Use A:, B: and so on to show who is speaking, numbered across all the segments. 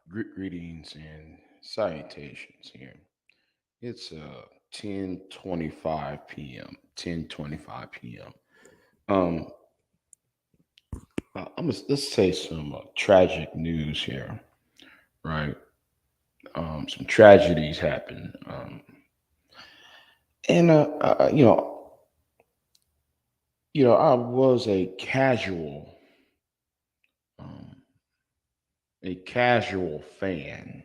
A: Greetings and salutations here. It's 10:25 p.m. 10:25 p.m. Um, let's say some tragic news here, right? Some tragedies happen, and I was um, a casual fan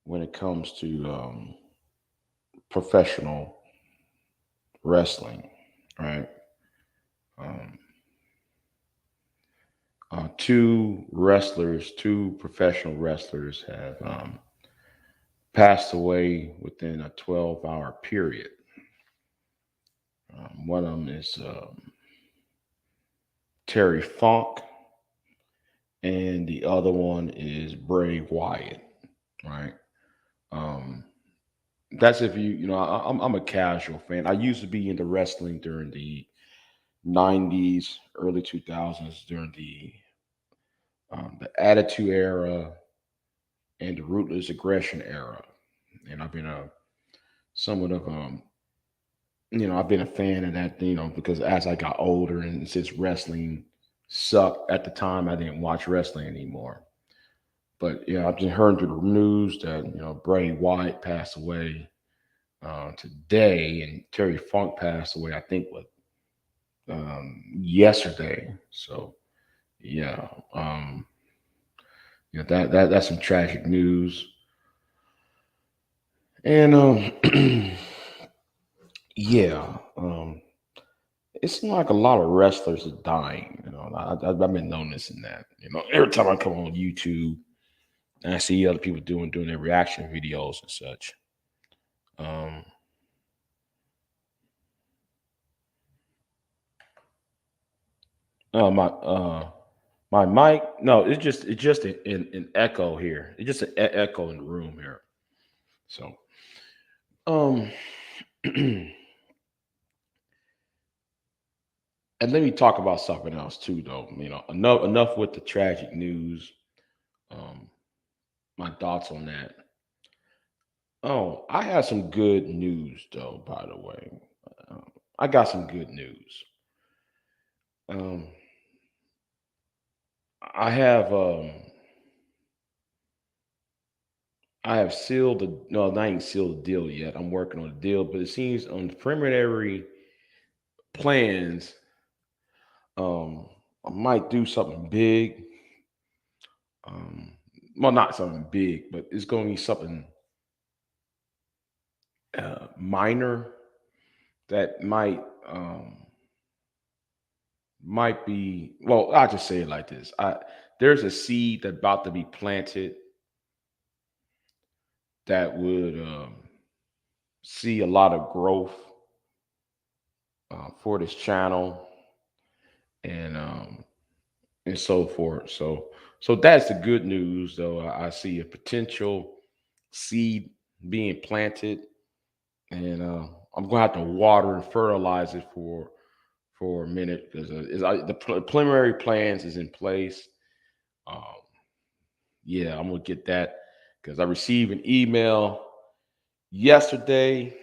A: when it comes to professional wrestling, right? Um, two professional wrestlers have passed away within a 12-hour period. One of them is Terry Funk, and the other one is Bray Wyatt, right? Um, that's if I'm a casual fan. I used to be into wrestling during the 90s, early 2000s, during the Attitude Era and the Ruthless Aggression Era, and I've been a somewhat of I've been a fan of that, because as I got older and since wrestling sucked at the time, I didn't watch wrestling anymore. But I've just heard through the news that Bray Wyatt passed away today, and Terry Funk passed away. I think what yesterday. So yeah, that's some tragic news. And yeah, it seems like a lot of wrestlers are dying. I've been noticing that. Every time I come on YouTube and I see other people doing their reaction videos and such. Um, my my mic, no, it's just an echo here. It's just an echo in the room here. So um, and let me talk about something else too, though. Enough with the tragic news. Um, my thoughts on that. Oh, I have some good news though, by the way. I got some good news. Um, I have I have sealed the no, I ain't sealed the deal yet. I'm working on the deal, but it seems on the preliminary plans, um, I might do something big. Um, well, not something big, but it's going to be something minor that might be. Well, I'll just say it like this: there's a seed that's about to be planted that would see a lot of growth for this channel and and so forth. So that's the good news, though. I see a potential seed being planted, and I'm gonna have to water and fertilize it for a minute because the preliminary plans is in place. Um, yeah, I'm gonna get that because I received an email yesterday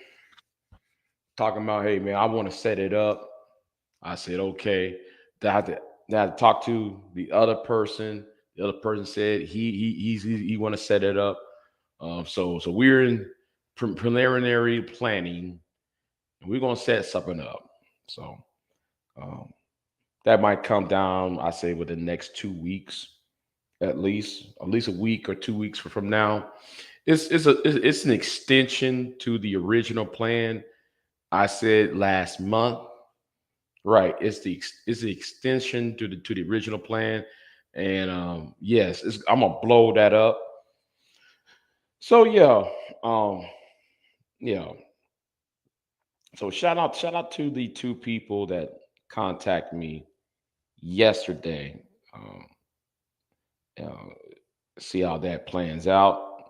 A: talking about, hey man, I want to set it up. I said, okay. Then then I had to talk to the other person. The other person said he want to set it up. So we're in preliminary planning, and we're gonna set something up. So um, that might come down, I say, within the next 2 weeks, at least a week or 2 weeks from now. It's an extension to the original plan I said last month. Right. It's the extension to the original plan. And yes, I'm gonna blow that up. So um yeah. So shout out to the two people that contact me yesterday. Um uh, see how that plans out.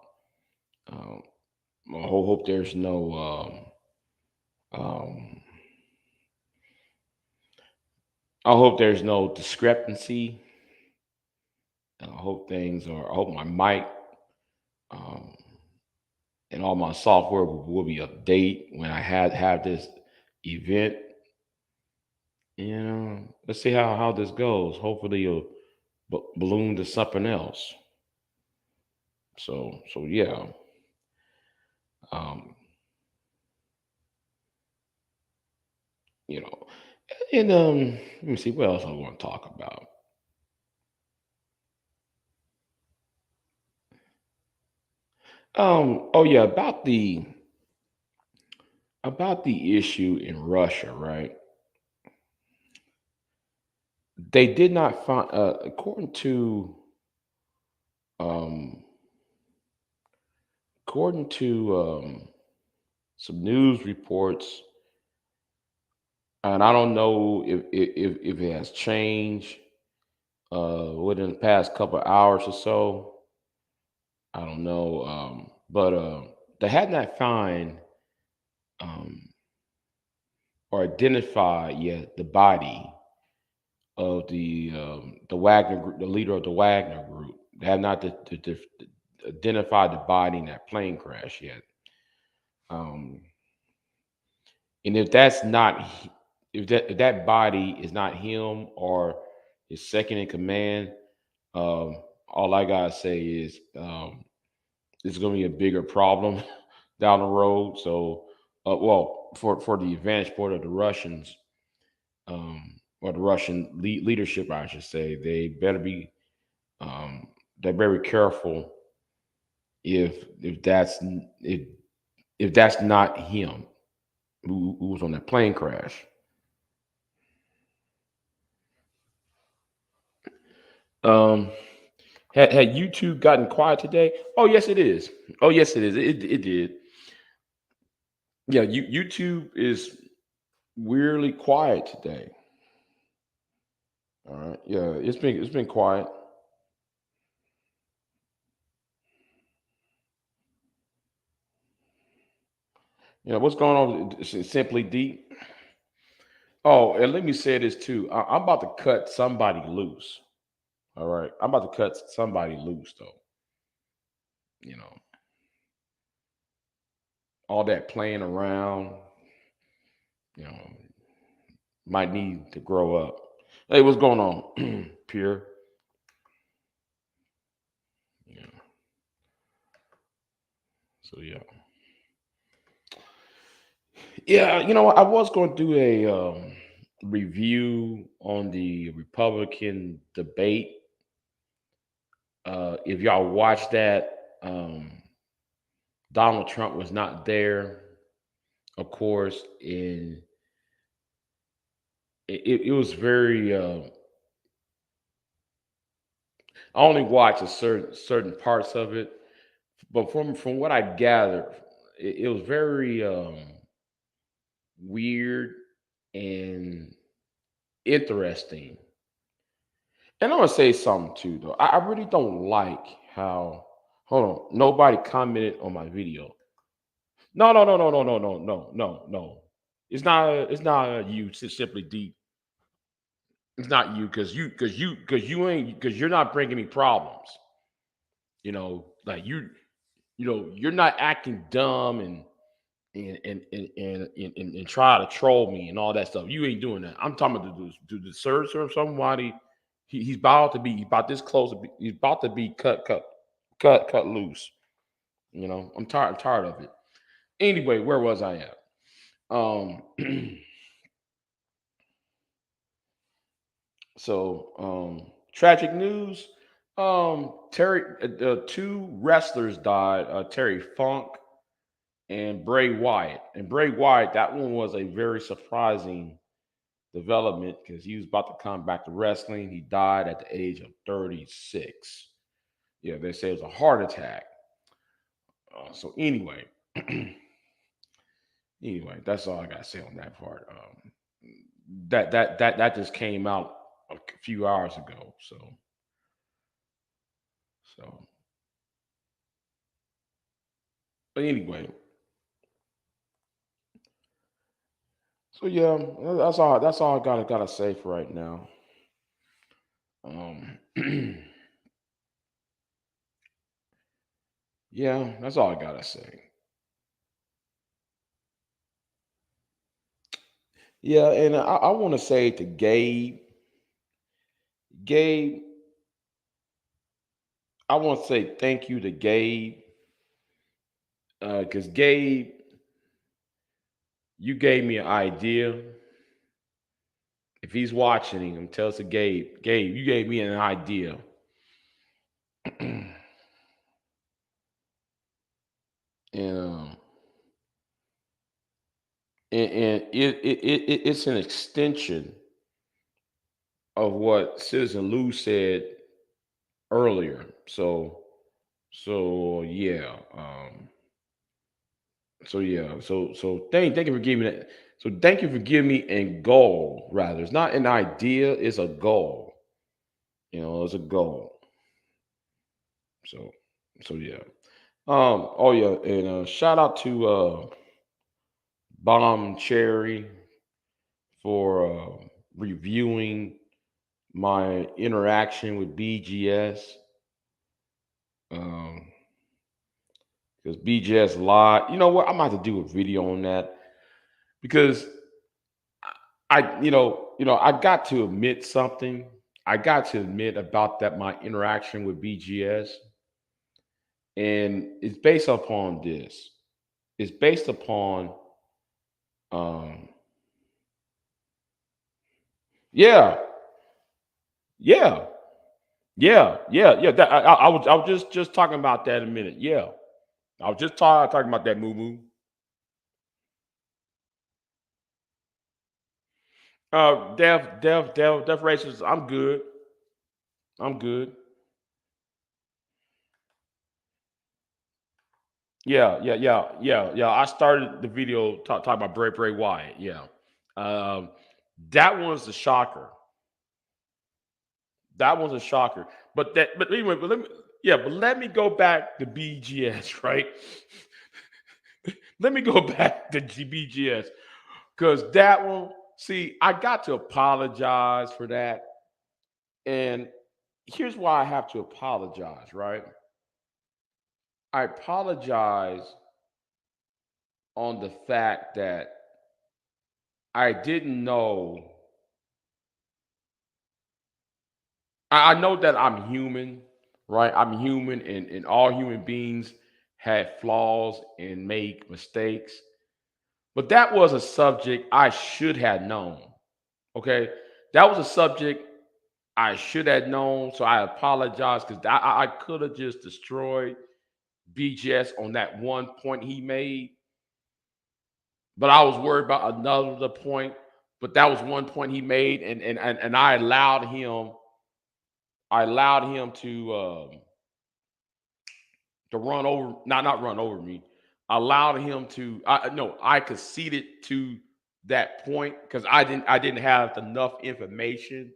A: Um hope there's no um I hope there's no discrepancy. I hope my mic um, and all my software will be update when I have this event. Let's see how this goes. Hopefully, it'll balloon to something else. So yeah. Um, you know, and let me see what else I want to talk about. Oh yeah, about the issue in Russia, right? They did not find, um, according to some news reports, and I don't know if it has changed within the past couple of hours or so. I don't know, but they had not find um, or identified yet the body of the Wagner group, the leader of the Wagner group. They have not identified the body in that plane crash yet. Um, and if that's not if that body is not him or his second in command, um, all I gotta say is it's going to be a bigger problem down the road. So, well, for the advanced part of the Russians, or the Russian leadership, I should say, um, they're very careful if if if that's not him who was on that plane crash. Um, had YouTube gotten quiet today? Oh yes, it is. Oh yes, it is. It did. Yeah, YouTube is weirdly quiet today. All right. Yeah, it's been quiet. What's going on with Simply Deep? Oh, and let me say this too. I'm about to cut somebody loose. All right, I'm about to cut somebody loose though. You know, all that playing around. You know, might need to grow up. Hey, what's going on, Pure? Yeah. So yeah, yeah. I was going to do a review on the Republican debate. If y'all watch that, Donald Trump was not there, of course, and it was very. I only watched a certain parts of it, but from what I gathered, it was very weird and interesting. And I'm gonna say something too, though. I really don't like how. Hold on, nobody commented on my video. No, no, no, no, no, no, no, no, no, no. It's not you. Simply deep. It's not you because you ain't because you're not bringing me problems. Like you're not acting dumb and try to troll me and all that stuff. You ain't doing that. I'm talking about the search or somebody. He's about to be he's about this close. He's about to be cut loose. I'm tired of it. Anyway, where was I at? Um, tragic news. Terry, two wrestlers died. Terry Funk and Bray Wyatt. And Bray Wyatt, that one was a very surprising development because he was about to come back to wrestling. He died at the age of 36. Yeah, they say it was a heart attack. So anyway, that's all I got to say on that part. That just came out a few hours ago. So but anyway, so yeah, that's all I gotta say for right now. Um, Yeah, that's all I gotta say. Yeah, and I want to say to Gabe, I want to say thank you to Gabe, because Gabe, you gave me an idea. If he's watching him, tell us to Gabe, you gave me an idea. and and it's an extension of what Citizen Lou said earlier. So yeah, so thank you for giving me that. So thank you for giving me a goal. Rather, it's not an idea; it's a goal. It's a goal. So yeah. Oh yeah, and shout out to Bomb Cherry for reviewing my interaction with BGS. Um, because BGS lied. You know what? I'm about to do a video on that because I got to admit something. I got to admit about that my interaction with BGS, and it's based upon this. It's based upon um, yeah, yeah, yeah. I was just talking about that in a minute. Yeah, I was just talking about that moo moo. Deaf racist. I'm good. I'm good. Yeah. I started the video talking about Bray Wyatt. Yeah, um, that one's the shocker. That was a shocker. But anyway, but let me go back to BGS, right? Let me go back to BGS because that one. See, I got to apologize for that, and here's why I have to apologize. Right? I apologize on the fact that I didn't know. I know that I'm human, right? I'm human, and all human beings have flaws and make mistakes. But that was a subject I should have known. Okay, that was a subject I should have known. So I apologize because I could have just destroyed BGS on that one point he made, but I was worried about another point. But that was one point he made, and I allowed him. I allowed him to run over, not run over me. I allowed him to. No, I conceded to that point because I didn't have enough information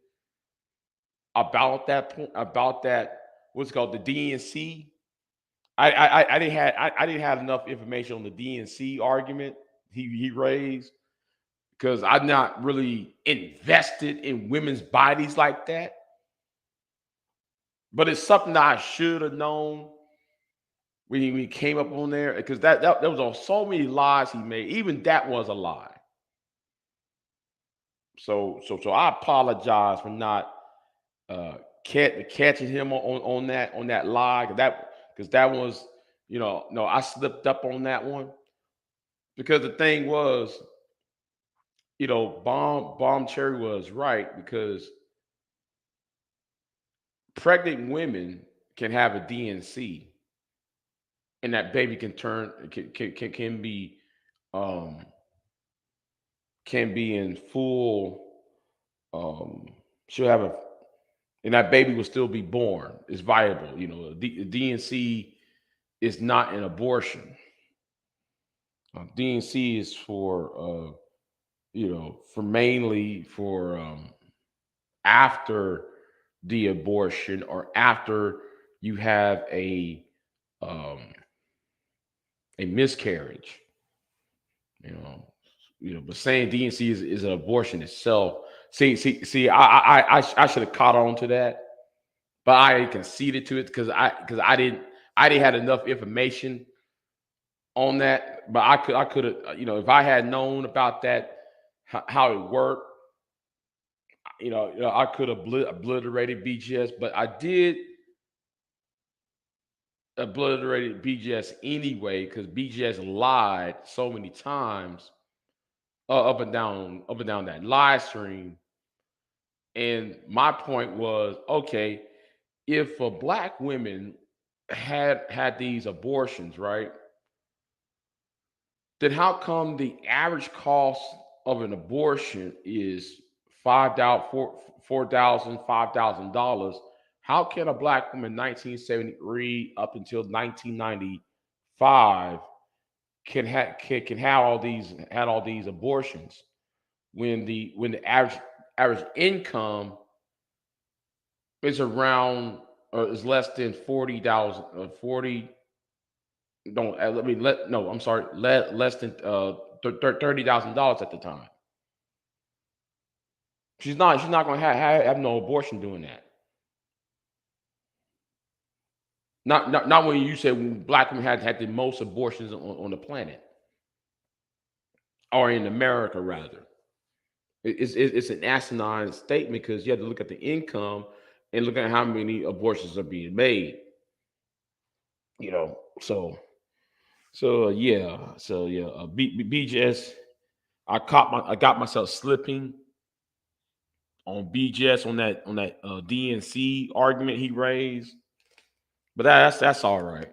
A: about that point, about that, what's it called, the DNC. I didn't have enough information on the DNC argument he raised because I'm not really invested in women's bodies like that. But it's something that I should have known when he came up on there because that there was so many lies he made. Even that was a lie. So I apologize for not uh catching him on that lie, because that was, no, I slipped up on that one because the thing was, bomb cherry was right because pregnant women can have a DNC, and that baby can turn um can be in full, um she'll have a, and that baby will still be born. It's viable. The DNC is not an abortion. DNC is for, for mainly for, after the abortion or after you have um, a miscarriage. You know, but saying DNC is an abortion itself. See. I should have caught on to that, but I conceded to it because I didn't. I didn't have enough information on that, but I could have, if I had known about that, how it worked, I could have obliterated BGS, but I did obliterated BGS anyway because BGS lied so many times up and down that live stream. And my point was, okay, if black women had these abortions, right? Then how come the average cost of an abortion is $4,000 How can a black woman 1973 up until 1995 can have all these abortions when the average income is around or is less than 40,000 40 don't let me let no I'm sorry less than $30,000 at the time. She's not going to have no abortion doing that. Not when you say when black women had the most abortions on the planet or in America rather. It's an asinine statement because you have to look at the income and look at how many abortions are being made. So yeah. BGS. I got myself slipping on BGS on that DNC argument he raised, but that's all right.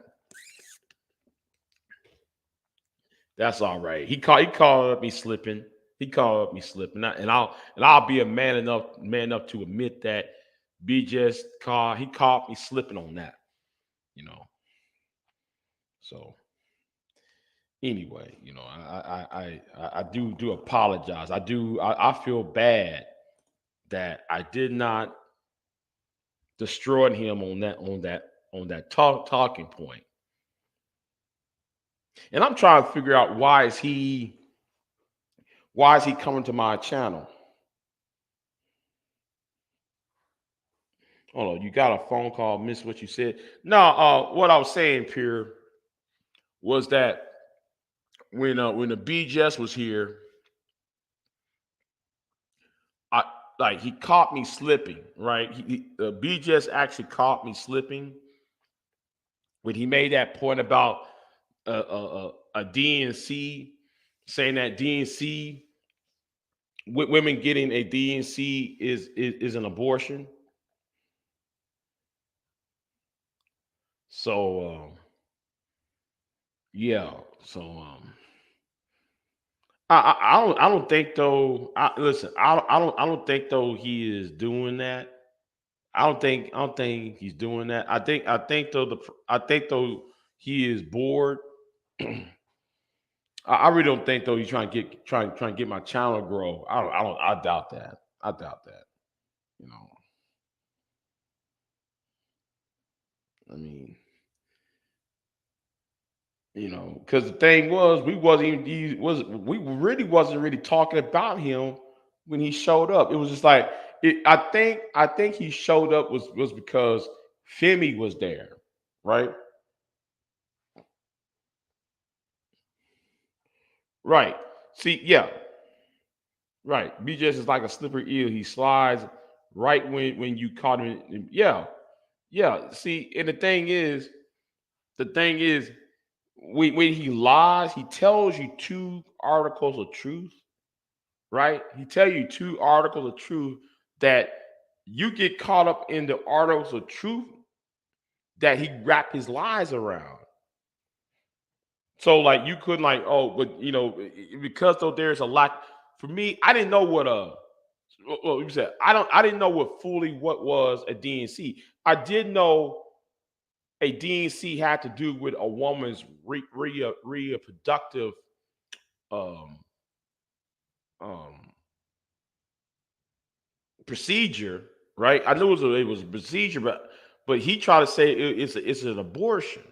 A: That's all right. He called me slipping. He called me slipping, and I'll be a man enough to admit that BGS he caught me slipping on that. You know. So anyway, I do apologize. I feel bad that I did not destroy him on that talking point. And I'm trying to figure out why is he coming to my channel? Hold on, you got a phone call, miss what you said. No, what I was saying, Pierre, was that when the BGS was here, I like he caught me slipping, right? The BGS actually caught me slipping when he made that point about a DNC saying that DNC women getting a DNC is an abortion. So yeah, so I don't think though. Listen, I don't think though he is doing that. I don't think he's doing that. I think though he is bored. I really don't think though he's trying to get my channel to grow. I doubt that. I doubt that. You know, I mean, because the thing was, we really wasn't really talking about him when he showed up. It was just like I think he showed up was because Femi was there, right? Right. See, yeah, right. BJS is like a slippery eel. He slides right when you caught him. Yeah, yeah. See, and the thing is, when he lies, he tells you two articles of truth, right? He tell you two articles of truth that you get caught up in the articles of truth that he wrapped his lies around. So like you couldn't like, oh, but because though there's a lot for me, I didn't know what well, you said I didn't know what was a DNC. I did know a DNC had to do with a woman's reproductive um um procedure, right? I knew it was a procedure, but he tried to say it's an abortion,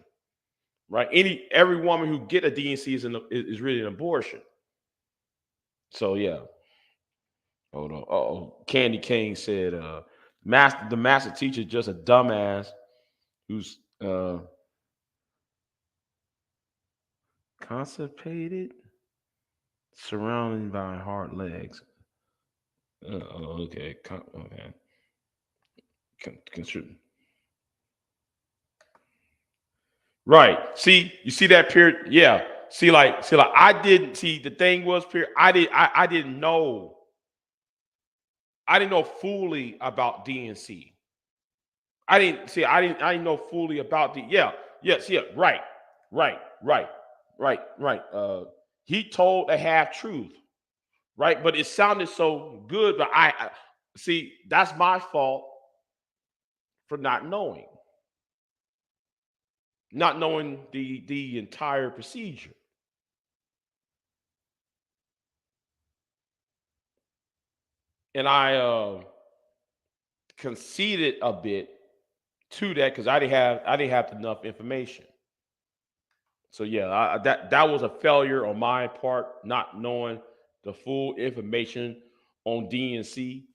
A: right? Every woman who get a DNC is really an abortion. So yeah, hold on. Oh, Candy King said, the master teacher is just a dumbass who's Constipated, surrounded by hard legs. Okay. Okay. Con- Right. See, you see that period? Yeah. See, like I didn't see the thing was period. I didn't know. I didn't know fully about DNC. I didn't know fully about the yeah, yes, yeah, right, right, right, right. He told a half truth, right? But it sounded so good, but I see that's my fault for not knowing the entire procedure. And I conceded a bit to that because I didn't have enough information. So yeah, that was a failure on my part, not knowing the full information on DNC.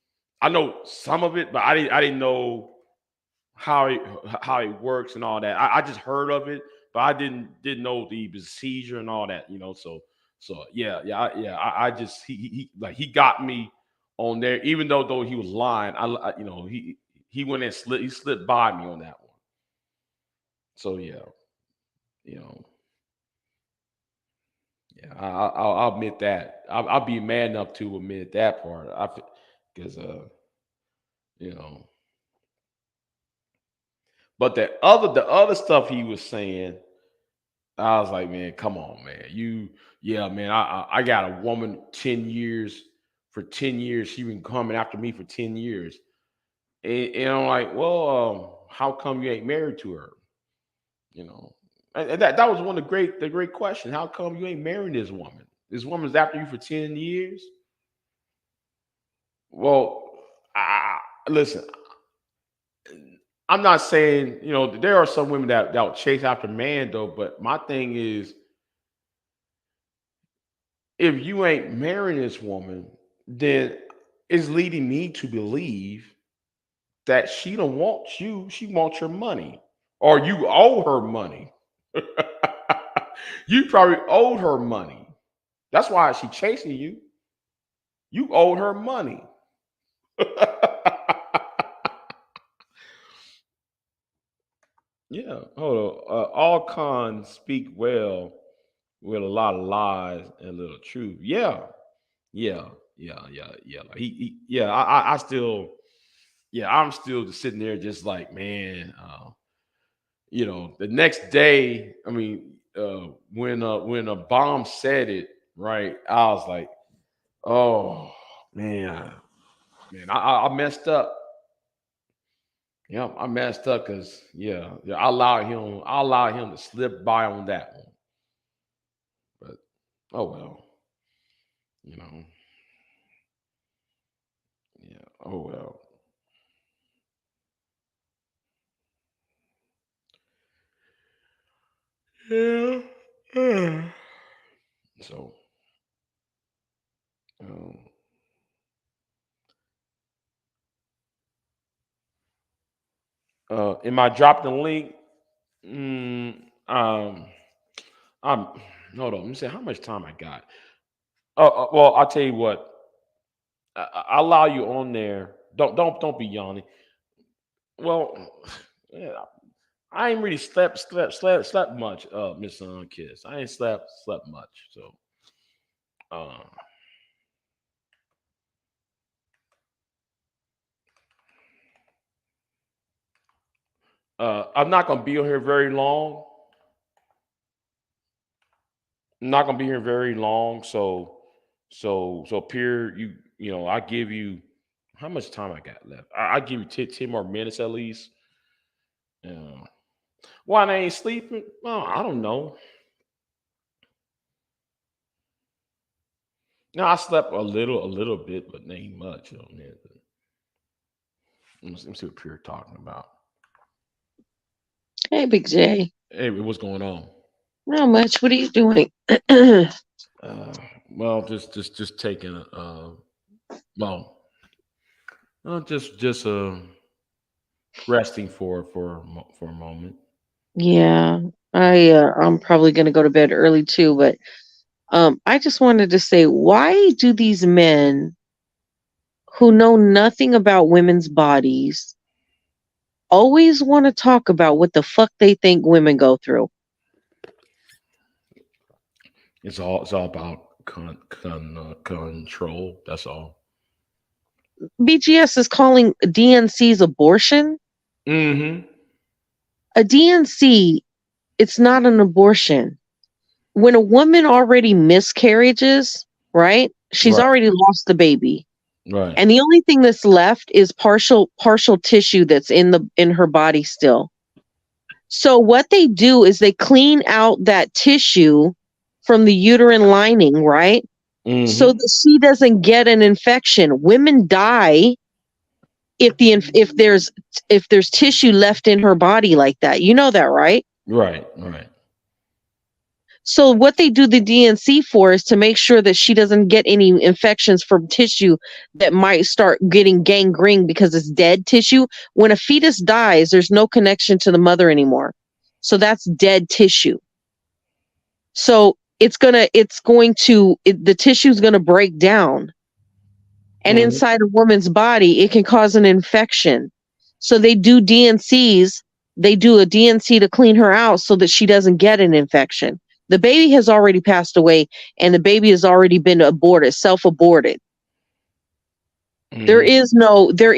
A: I know some of it, but I didn't know how it works and all that. I just heard of it, but I didn't know the procedure and all that. So yeah. I just he got me on there, even though he was lying. He went and slipped by me on that one. So yeah, you know. Yeah, I'll admit that. I'll be man enough to admit that part. Because you know, but the other stuff he was saying, I was like, man, come on, man. Yeah, man. I got a woman 10 years. For 10 years, she been coming after me for 10 years, and I'm like, well, how come you ain't married to her? You know, and that was one of the great questions. How come you ain't marrying this woman? This woman's after you for 10 years. Well, listen, I'm not saying there are some women that will chase after man though, but my thing is, if you ain't marrying this woman, then it's leading me to believe that she don't want you, she wants your money, or you owe her money. You probably owed her money. That's why she chasing you. You owed her money. Yeah, hold on. All cons speak well with a lot of lies and little truth. Yeah, yeah, yeah. Like yeah. I still, yeah, I'm still just sitting there, just like, man. The next day, I mean, when a bomb said it, right? I was like, oh man, man, I messed up. Yeah, I messed up because yeah, I allowed him to slip by on that one. But oh well, you know, yeah, oh well. Yeah. Yeah. So, um, am I dropping the link? Mm, um, I'm. Hold on. Let me see how much time I got. Well, I'll tell you what. I allow you on there. Don't be yawning. Well, yeah, I ain't really slept much, Miss Kiss. I ain't slept much. So, uh, I'm not gonna be on here very long. I'm not gonna be here very long. So Pierre, I give you how much time I got left. I give you 10 more minutes at least. Uh, why I ain't sleeping? Well, I don't know. No, I slept a little bit, but ain't much. Man. Let me see what Pierre talking about.
B: Hey, Big J.
A: Hey, what's going on?
B: Not much. What are you doing? Yeah,
A: Uh, well, just taking well, just resting for a moment.
B: yeah. I'm probably gonna go to bed early too, but I just wanted to say, why do these men who know nothing about women's bodies always want to talk about what the fuck they think women go through?
A: It's all about control. That's all.
B: BGS is calling DNC's abortion.
A: Mm-hmm.
B: A DNC, it's not an abortion. When a woman already miscarriages, right? She's
A: Right.
B: already lost the baby.
A: Right.
B: And the only thing that's left is partial tissue that's in her body still. So what they do is they clean out that tissue from the uterine lining, right? So
A: Mm-hmm.
B: that she doesn't get an infection. Women die if there's tissue left in her body like that. You know that, right?
A: Right. Right.
B: So what they do the DNC for is to make sure that she doesn't get any infections from tissue that might start getting gangrene because it's dead tissue. When a fetus dies, there's no connection to the mother anymore. So that's dead tissue. So the tissue's gonna break down. And
A: Mm-hmm.
B: inside a woman's body, it can cause an infection. So they do DNCs. They do a DNC to clean her out so that she doesn't get an infection. The baby has already passed away and the baby has already been aborted, self-aborted. There
A: Mm-hmm.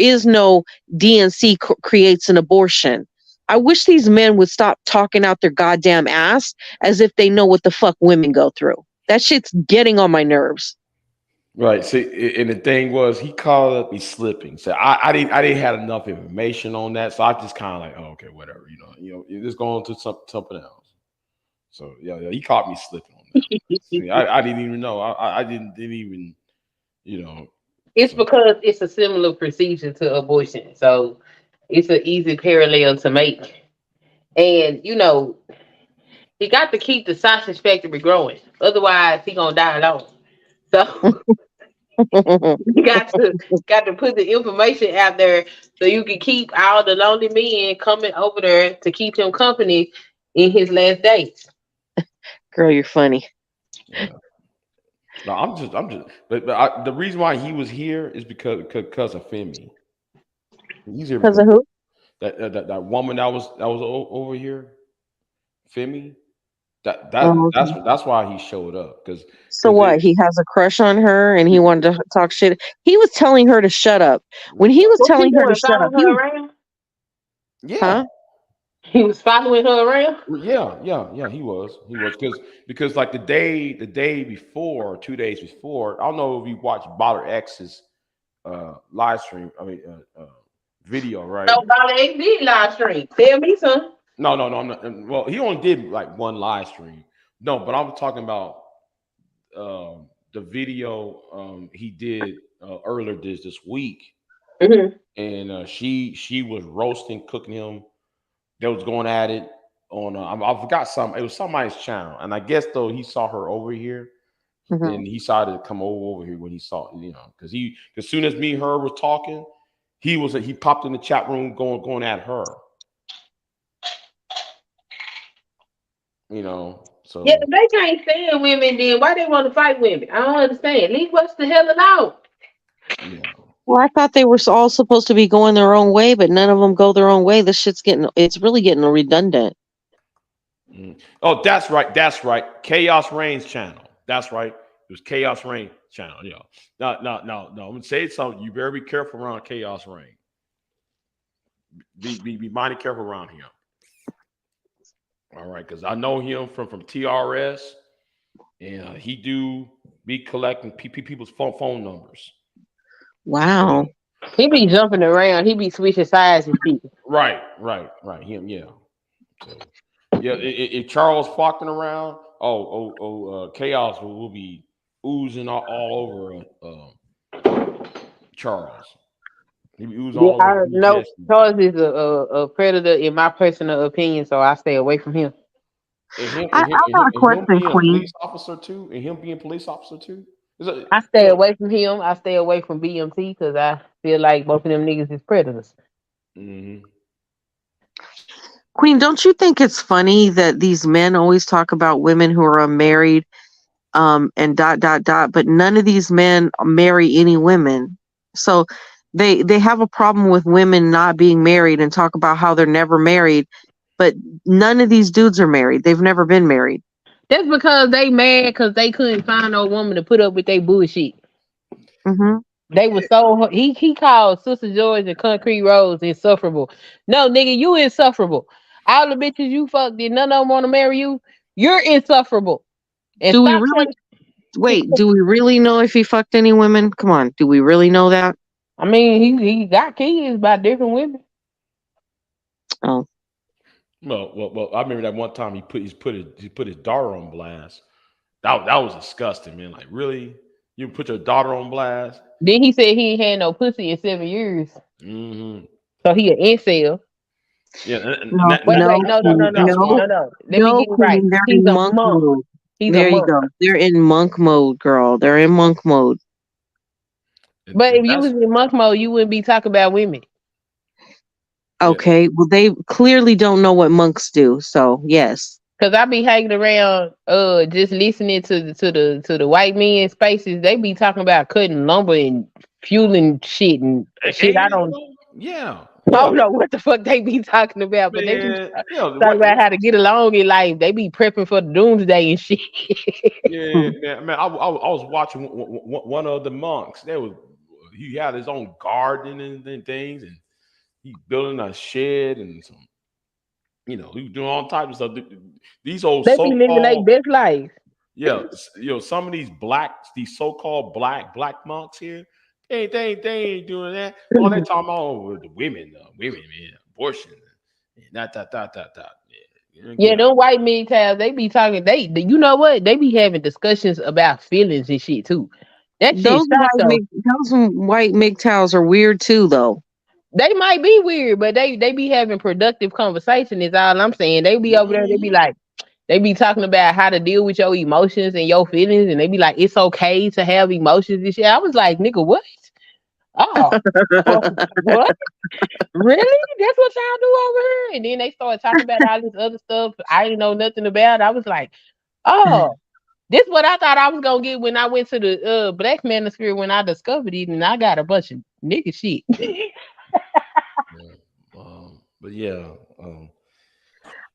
B: is no DNC creates an abortion. I wish these men would stop talking out their goddamn ass as if they know what the fuck women go through. That shit's getting on my nerves.
A: Right. See, and the thing was, he called up me slipping. So I didn't have enough information on that. So I just kind of like, oh, okay, whatever. You just go on to something else. So yeah, he caught me slipping on that. See, I didn't even know. I didn't even, you know.
C: It's
A: So
C: because it's a similar procedure to abortion, so it's an easy parallel to make. And he got to keep the sausage factory growing, otherwise he gonna die alone. So you got to put the information out there so you can keep all the lonely men coming over there to keep him company in his last days.
B: Girl, you're funny.
A: yeah. No, but the reason why he was here is because of Femi. He's here
B: Because
A: because
B: of who?
A: that woman that was over here, Femi.
B: Oh, okay.
A: That's why he showed up
B: So
A: because
B: what? He has a crush on her and he wanted to talk shit. He was telling her to shut up. When he was
C: What's he
B: telling her to
C: doing?
B: shut up,
C: Following her around?
A: yeah.
B: huh?
C: He was following her around.
A: Yeah. He was because like the day before, 2 days before, I don't know if you watched Baller X's live stream. I mean, video, right?
C: No, Dolly X did live stream. Tell me something.
A: No. I'm not, well, he only did like one live stream. No, but I'm talking about the video he did earlier this week,
C: Hmm.
A: and she was roasting, cooking him. They was going at it on I forgot some. It was somebody's channel, and I guess though he saw her over here,
B: Hmm.
A: then he decided to come over here when he saw because as soon as me and her was talking, he popped in the chat room going at her.
C: Yeah,
A: So
C: if they can't stand women, then why they want to fight women? I don't understand. Leave us the hell alone.
A: yeah.
B: Well, I thought they were all supposed to be going their own way, but none of them go their own way. It's really getting redundant.
A: Oh, that's right. That's right. Chaos Reigns channel. That's right. It was Chaos Reigns channel. Yeah. No. I'm gonna say something. You better be careful around Chaos Reign. Be mighty careful around him. All right, because I know him from TRS, and he do be collecting people's phone numbers.
B: Wow.
C: He be jumping around. He be switching sides and shit.
A: Right. Him, yeah. So, yeah, if Charles fucking around, Chaos will be oozing all over Charles. He be oozing
C: Yeah,
A: all over
C: I know
A: BGS.
C: Charles is a predator in my personal opinion, so I stay away from him.
A: And him,
B: I
A: and him, and
B: got
A: him,
B: a
A: and him
B: question,
A: being a
B: Queen.
A: police officer too, and him being police officer too.
C: I stay away from him. I stay away from BMT because I feel like both of them niggas is predators.
A: Mm-hmm.
B: Queen, don't you think it's funny that these men always talk about women who are unmarried, and but none of these men marry any women. So they have a problem with women not being married and talk about how they're never married, but none of these dudes are married. They've never been married.
C: That's because they mad because they couldn't find no woman to put up with their bullshit.
B: Mm-hmm.
C: They were so he called Sister George and Concrete Rose insufferable. No, nigga, you insufferable. All the bitches you fucked, did none of them want to marry you? You're insufferable. And
B: Do we
C: stop
B: really?
C: trying-
B: Wait, do we really know if he fucked any women? Come on, do we really know that?
C: I mean, he got kids by different women.
B: Oh,
A: Well. I remember that one time he put his daughter on blast. That was disgusting, man. Like, really, you put your daughter on blast?
C: Then he said he ain't had no pussy in 7 years,
A: Mm-hmm.
C: so he an incel.
A: Yeah.
B: no,
C: Wait,
B: no,
C: no. Let me
B: no,
C: get it right.
B: Queen, they're
C: He's
B: in
C: a
B: monk
C: monk.
B: mode.
C: He's
B: There
C: a
B: you
C: monk.
B: go. They're in monk mode, girl. They're in monk mode.
C: But if you was in monk mode, you wouldn't be talking about women.
B: Okay, well, they clearly don't know what monks do. So yes.
C: Cause I be hanging around, just listening to the white men spaces. They be talking about cutting lumber and fueling shit and shit. I don't know what the fuck they be talking about, but they be talking about how to get along in life. They be prepping for the doomsday and shit.
A: Yeah, man. I was watching one of the monks. He had his own garden and things, and he building a shed and some. He was doing all types of stuff. These old
C: They be living their
A: so-called
C: best life.
A: some of these so-called black monks here, they ain't doing that. All they talking about the women, man, abortion, and that.
C: Yeah, them white MGTOWs, they be talking. You know what? They be having discussions about feelings and shit too. That shit
B: Those
C: stop though.
B: white MGTOWs are weird too, though.
C: They might be weird, but they be having productive conversation. Is all I'm saying. They be over there. They be like, they be talking about how to deal with your emotions and your feelings, and they be like, it's okay to have emotions and shit. I was like, nigga, what? Oh, what? Really? That's what y'all do over here? And then they started talking about all this other stuff I didn't know nothing about. I was like, oh, this what I thought I was gonna get when I went to the Black Manosphere when I discovered it, and I got a bunch of nigga shit.
A: But yeah,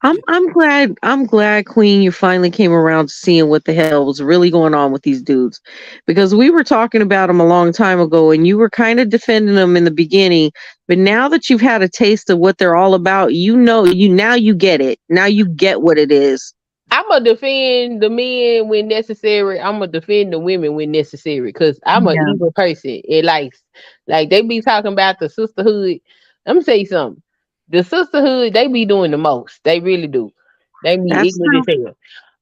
B: I'm glad, Queen, you finally came around to seeing what the hell was really going on with these dudes, because we were talking about them a long time ago, and you were kind of defending them in the beginning. But now that you've had a taste of what they're all about, now you get it. Now you get what it is.
C: I'm gonna defend the men when necessary. I'm gonna defend the women when necessary, because I'm an evil person. It like they be talking about the sisterhood. Let me tell you something. The sisterhood, they be doing the most. They really do. They be ignorant as hell.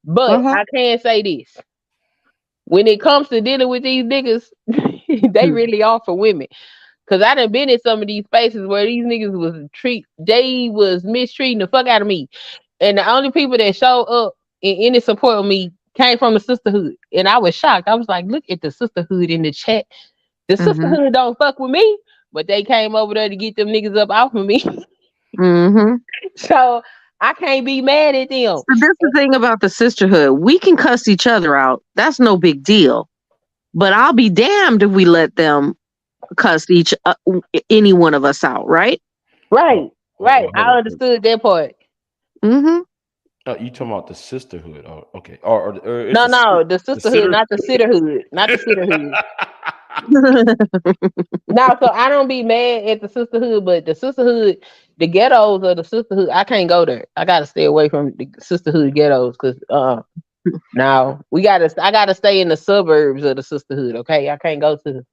C: But I can say this. When it comes to dealing with these niggas, they really are for women. Cause I done been in some of these spaces where these niggas was mistreating the fuck out of me. And the only people that showed up in any support of me came from the sisterhood. And I was shocked. I was like, look at the sisterhood in the chat. The sisterhood don't fuck with me, but they came over there to get them niggas up off of me. So I can't be mad at them.
B: So that's the thing about the sisterhood. We can cuss each other out. That's no big deal. But I'll be damned if we let them cuss any one of us out, right?
C: Right. I understood that part.
A: You talking about the sisterhood? Oh, okay. Or
C: no, the sisterhood, not the sitterhood, not the sitterhood. Now, so I don't be mad at the sisterhood, but the sisterhood, the ghettos of the sisterhood, I can't go there. I gotta stay away from the sisterhood ghettos, because now I gotta stay in the suburbs of the sisterhood. Okay, I can't go to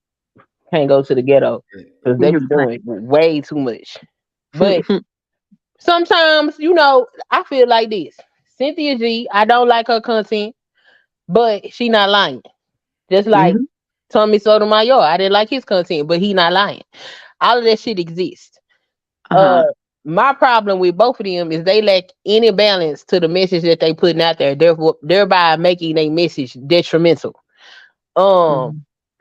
C: the ghetto because they be doing way too much. But sometimes, I feel like this. Cynthia G, I don't like her content, but she not lying. Just like Tommy Sotomayor, I didn't like his content, but he not lying. All of that shit exists. My problem with both of them is they lack any balance to the message that they putting out there, thereby making a message detrimental.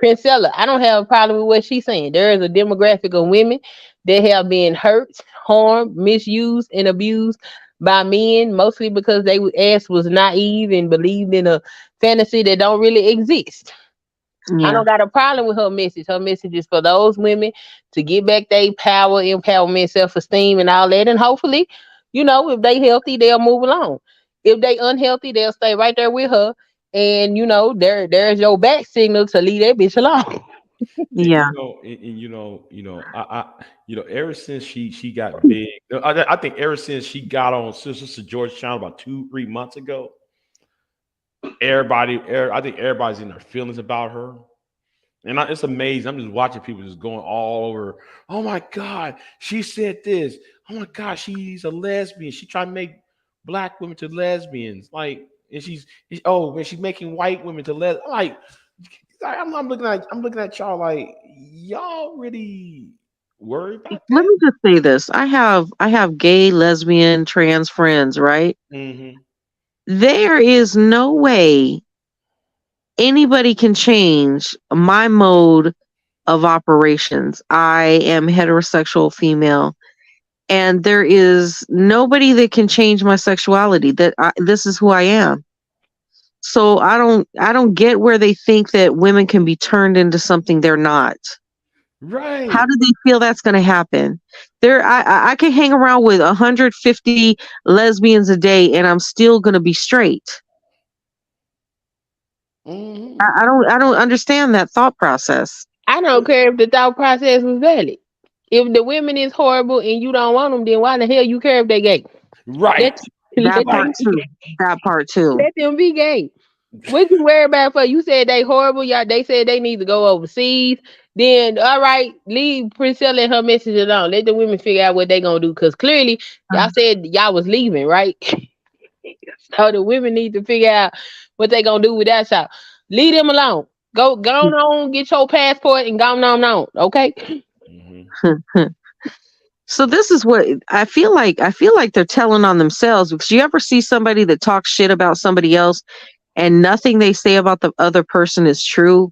C: Princella, I don't have a problem with what she's saying. There is a demographic of women that have been hurt, harmed, misused, and abused by men, mostly because they ass was naive and believed in a fantasy that don't really exist. I
B: Yeah.
C: don't got a problem with her message. Her message is for those women to get back their power, empowerment, self-esteem, and all that. And hopefully, if they healthy, they'll move along. If they unhealthy, they'll stay right there with her. And there's your back signal to leave that bitch alone.
A: And,
B: Yeah.
A: ever since she got big, I think ever since she got on Sister Georgetown about 2-3 months ago, I think everybody's in their feelings about her. And it's amazing. I'm just watching people just going all over. Oh my God, she said this. Oh my God, she's a lesbian. She tried to make black women to lesbians. Like, and she's making white women to like. I'm looking at y'all like y'all really worried about
B: Let
A: that?
B: me just say this. I have gay, lesbian, trans friends, right?
A: Mm-hmm.
B: There is no way anybody can change my mode of operations. I am heterosexual female, and there is nobody that can change my sexuality. This is who I am. So I don't get where they think that women can be turned into something they're not. How
A: Right.
B: do they feel that's going to happen? I can hang around with 150 lesbians a day, and I'm still going to be straight.
A: Mm-hmm.
B: I don't understand that thought process.
C: I don't care if the thought process was valid. If the women is horrible and you don't want them, then why the hell you care if they gay? Let,
A: Right.
B: That
C: let
B: part
C: them
A: Right.
C: be
B: too.
C: gay.
B: That part too.
C: Let them be gay. What you worry about for? You said they horrible. Y'all, they said they need to go overseas. Then, all right, leave Priscilla and her message alone. Let the women figure out what they gonna do. Cause clearly, y'all said y'all was leaving, right? So the women need to figure out what they gonna do with that child. Leave them alone. Go on, get your passport and go on. Okay.
A: Mm-hmm.
B: So this is what I feel like. I feel like they're telling on themselves, because you ever see somebody that talks shit about somebody else and nothing they say about the other person is true,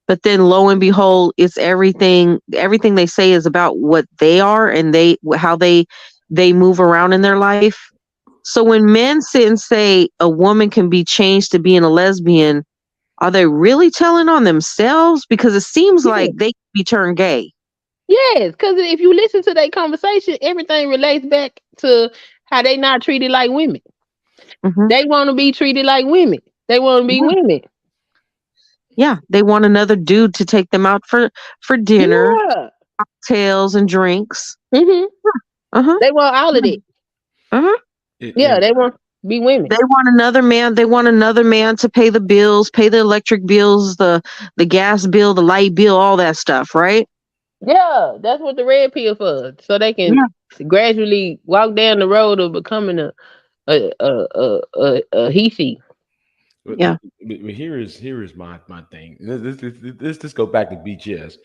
B: but then lo and behold, it's everything they say is about what they are and how they move around in their life. So when men sit and say a woman can be changed to being a lesbian, are they really telling on themselves? Because it seems
C: Yeah.
B: like they can be turned gay.
C: Yes, because if you listen to their conversation, everything relates back to how they not treated like women.
B: Hmm.
C: They want to be treated like women. They want to be women.
B: Yeah, they want another dude to take them out for dinner,
C: Yeah.
B: tails and drinks.
C: hmm
B: Uh-huh.
C: They want all of it.
B: Uh-huh.
C: Yeah, they want to be women.
B: They want another man. They want another man to pay the bills, pay the electric bills, the gas bill, the light bill, all that stuff, right?
C: Yeah, that's what the red pill for. So they can
B: Yeah.
C: gradually walk down the road of becoming a he she.
B: Yeah.
A: But here is my thing. Let's go back to BGS.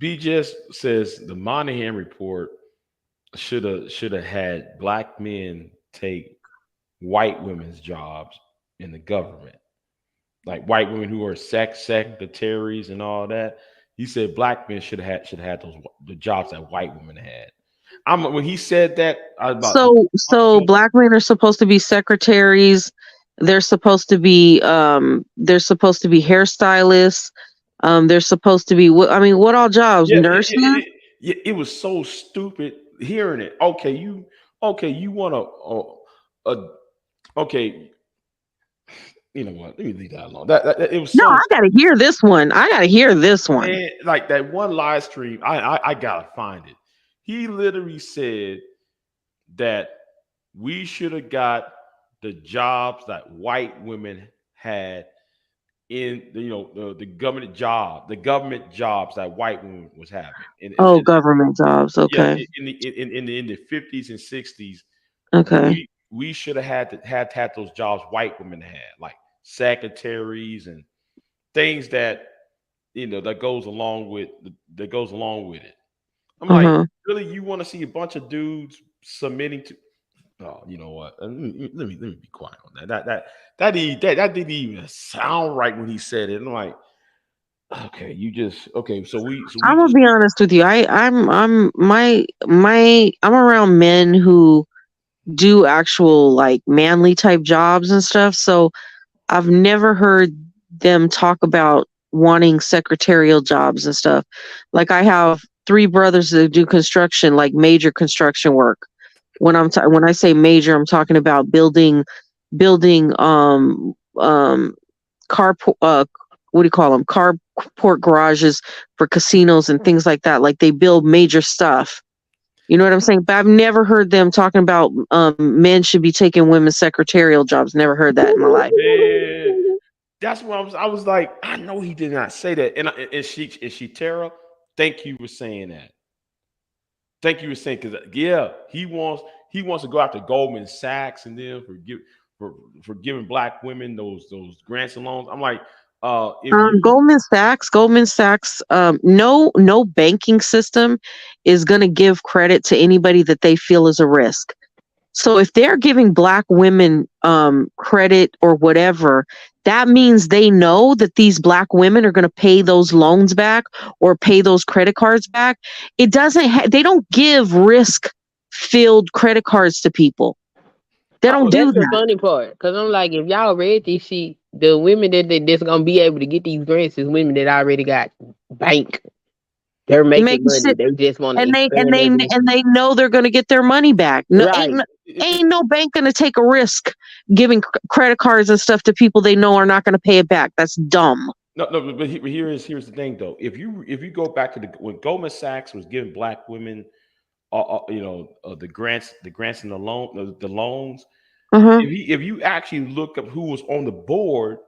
A: BGS says the Monahan report should have had black men take white women's jobs in the government, like white women who are secretaries and all that. He said black men should have had the jobs that white women had. When he said that, I was about
B: So black men are supposed to be secretaries. They're supposed to be hairstylists. They're supposed to be what, I mean, what all jobs?
A: yeah,
B: Nurses?
A: it was so stupid hearing it. Okay, you want a okay. You know what? Let me leave that alone. It was
B: No,
A: so
B: I gotta hear this one. I gotta hear this one.
A: man, like that one live stream. I gotta find it. He literally said that we should have got the jobs that white women had in the government jobs that white women was having.
B: Oh, government jobs.
A: Yeah,
B: Okay.
A: in the 50s and 60s,
B: Okay.
A: we should have had those jobs white women had, like secretaries and things that goes along with it. I'm like,
B: Uh-huh.
A: really, you want to see a bunch of dudes submitting to? Oh, you know what? Let me be quiet on that. That didn't even sound right when he said it. I'm like, Okay, you just okay.
B: I'm
A: We
B: gonna
A: just
B: be honest with you. I'm around men who do actual like manly type jobs and stuff. So I've never heard them talk about wanting secretarial jobs and stuff. Like I have three brothers that do construction, like major construction work. When I say major, I'm talking about building car what do you call them, carport garages for casinos and things like that. Like they build major stuff, you know what I'm saying? But I've never heard them talking about men should be taking women's secretarial jobs. Never heard that in my life.
A: man. That's what I was like. I know he did not say that. And she Tara. Thank you for saying that. Thank you for saying because yeah, he wants to go after Goldman Sachs and then for giving black women those grants and loans. I'm like, if you
B: Goldman Sachs, no banking system is going to give credit to anybody that they feel is a risk. So if they're giving black women credit or whatever, that means they know that these black women are going to pay those loans back or pay those credit cards back. It doesn't. They don't give risk-filled credit cards to people. They don't do
C: That's the
B: that.
C: funny part, cause I'm like, if y'all read this shit, the women that's gonna be able to get these grants is women that already got bank. They're
B: Make
C: making money.
B: shit,
C: They just want to
B: and
C: expand their business.
B: they know they're going to get their money back. No,
C: Right.
B: ain't no bank going to take a risk giving credit cards and stuff to people they know are not going to pay it back. That's dumb.
A: no, but here's the thing though. If you go back to when Goldman Sachs was giving black women, the grants and the loans.
B: Uh-huh.
A: If you actually look up who was on the board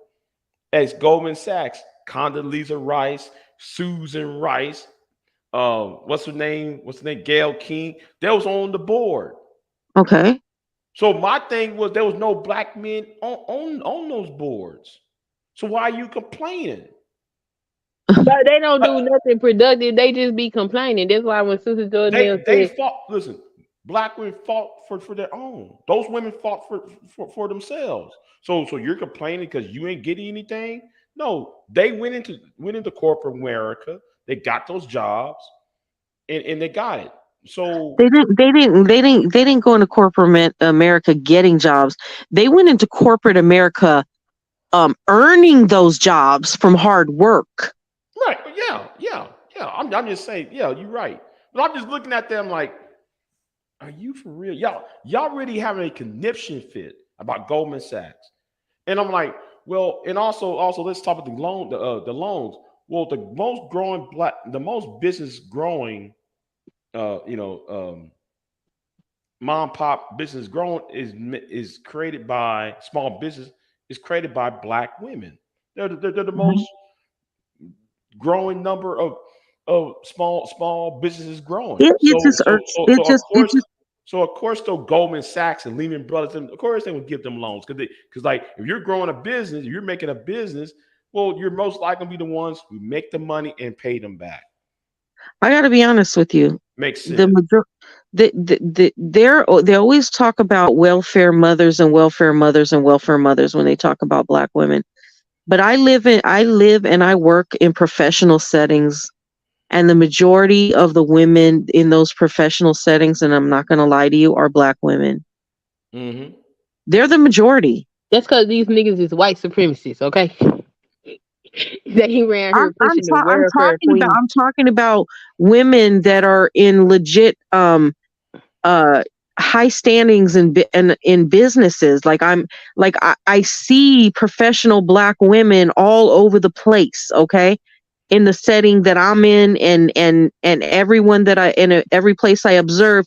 A: as Goldman Sachs, Condoleezza Rice, Susan Rice, what's her name? Gail King. They was on the board.
B: Okay.
A: So my thing was there was no black men on those boards. So why are you complaining?
C: But they don't do nothing productive. They just be complaining. That's why when Sister Jordan
A: They
C: said,
A: fought. Listen, black women fought for their own. Those women fought for themselves. So you're complaining because you ain't getting anything? No, they went into corporate America. They got those jobs, and they got it. So
B: They didn't go into corporate America getting jobs. They went into corporate America earning those jobs from hard work.
A: right, yeah. I'm just saying, yeah, you're right. But I'm just looking at them like, are you for real? Y'all really having a conniption fit about Goldman Sachs. And I'm like, well, and also let's talk about the loans. Well, the most business growing mom and pop business growing is created by small business is created by black women. They're the most growing number of small businesses growing.
B: It just irks.
A: So of course, though Goldman Sachs and Lehman Brothers, and of course they would give them loans because like if you're growing a business, if you're making a business, well, you're most likely to be the ones who make the money and pay them back.
B: I got to be honest with you.
A: Makes sense.
B: They always talk about welfare mothers and welfare mothers and welfare mothers when they talk about black women. But I live and I work in professional settings, and the majority of the women in those professional settings, and I'm not going to lie to you, are black women.
A: Mm-hmm.
B: They're the majority.
C: that's because these niggas is white supremacists, okay? They ran here pushing the welfare queen.
B: I'm talking about women that are in legit high standings in businesses. Like I see professional black women all over the place, okay? In the setting that I'm in and everyone that every place I observe,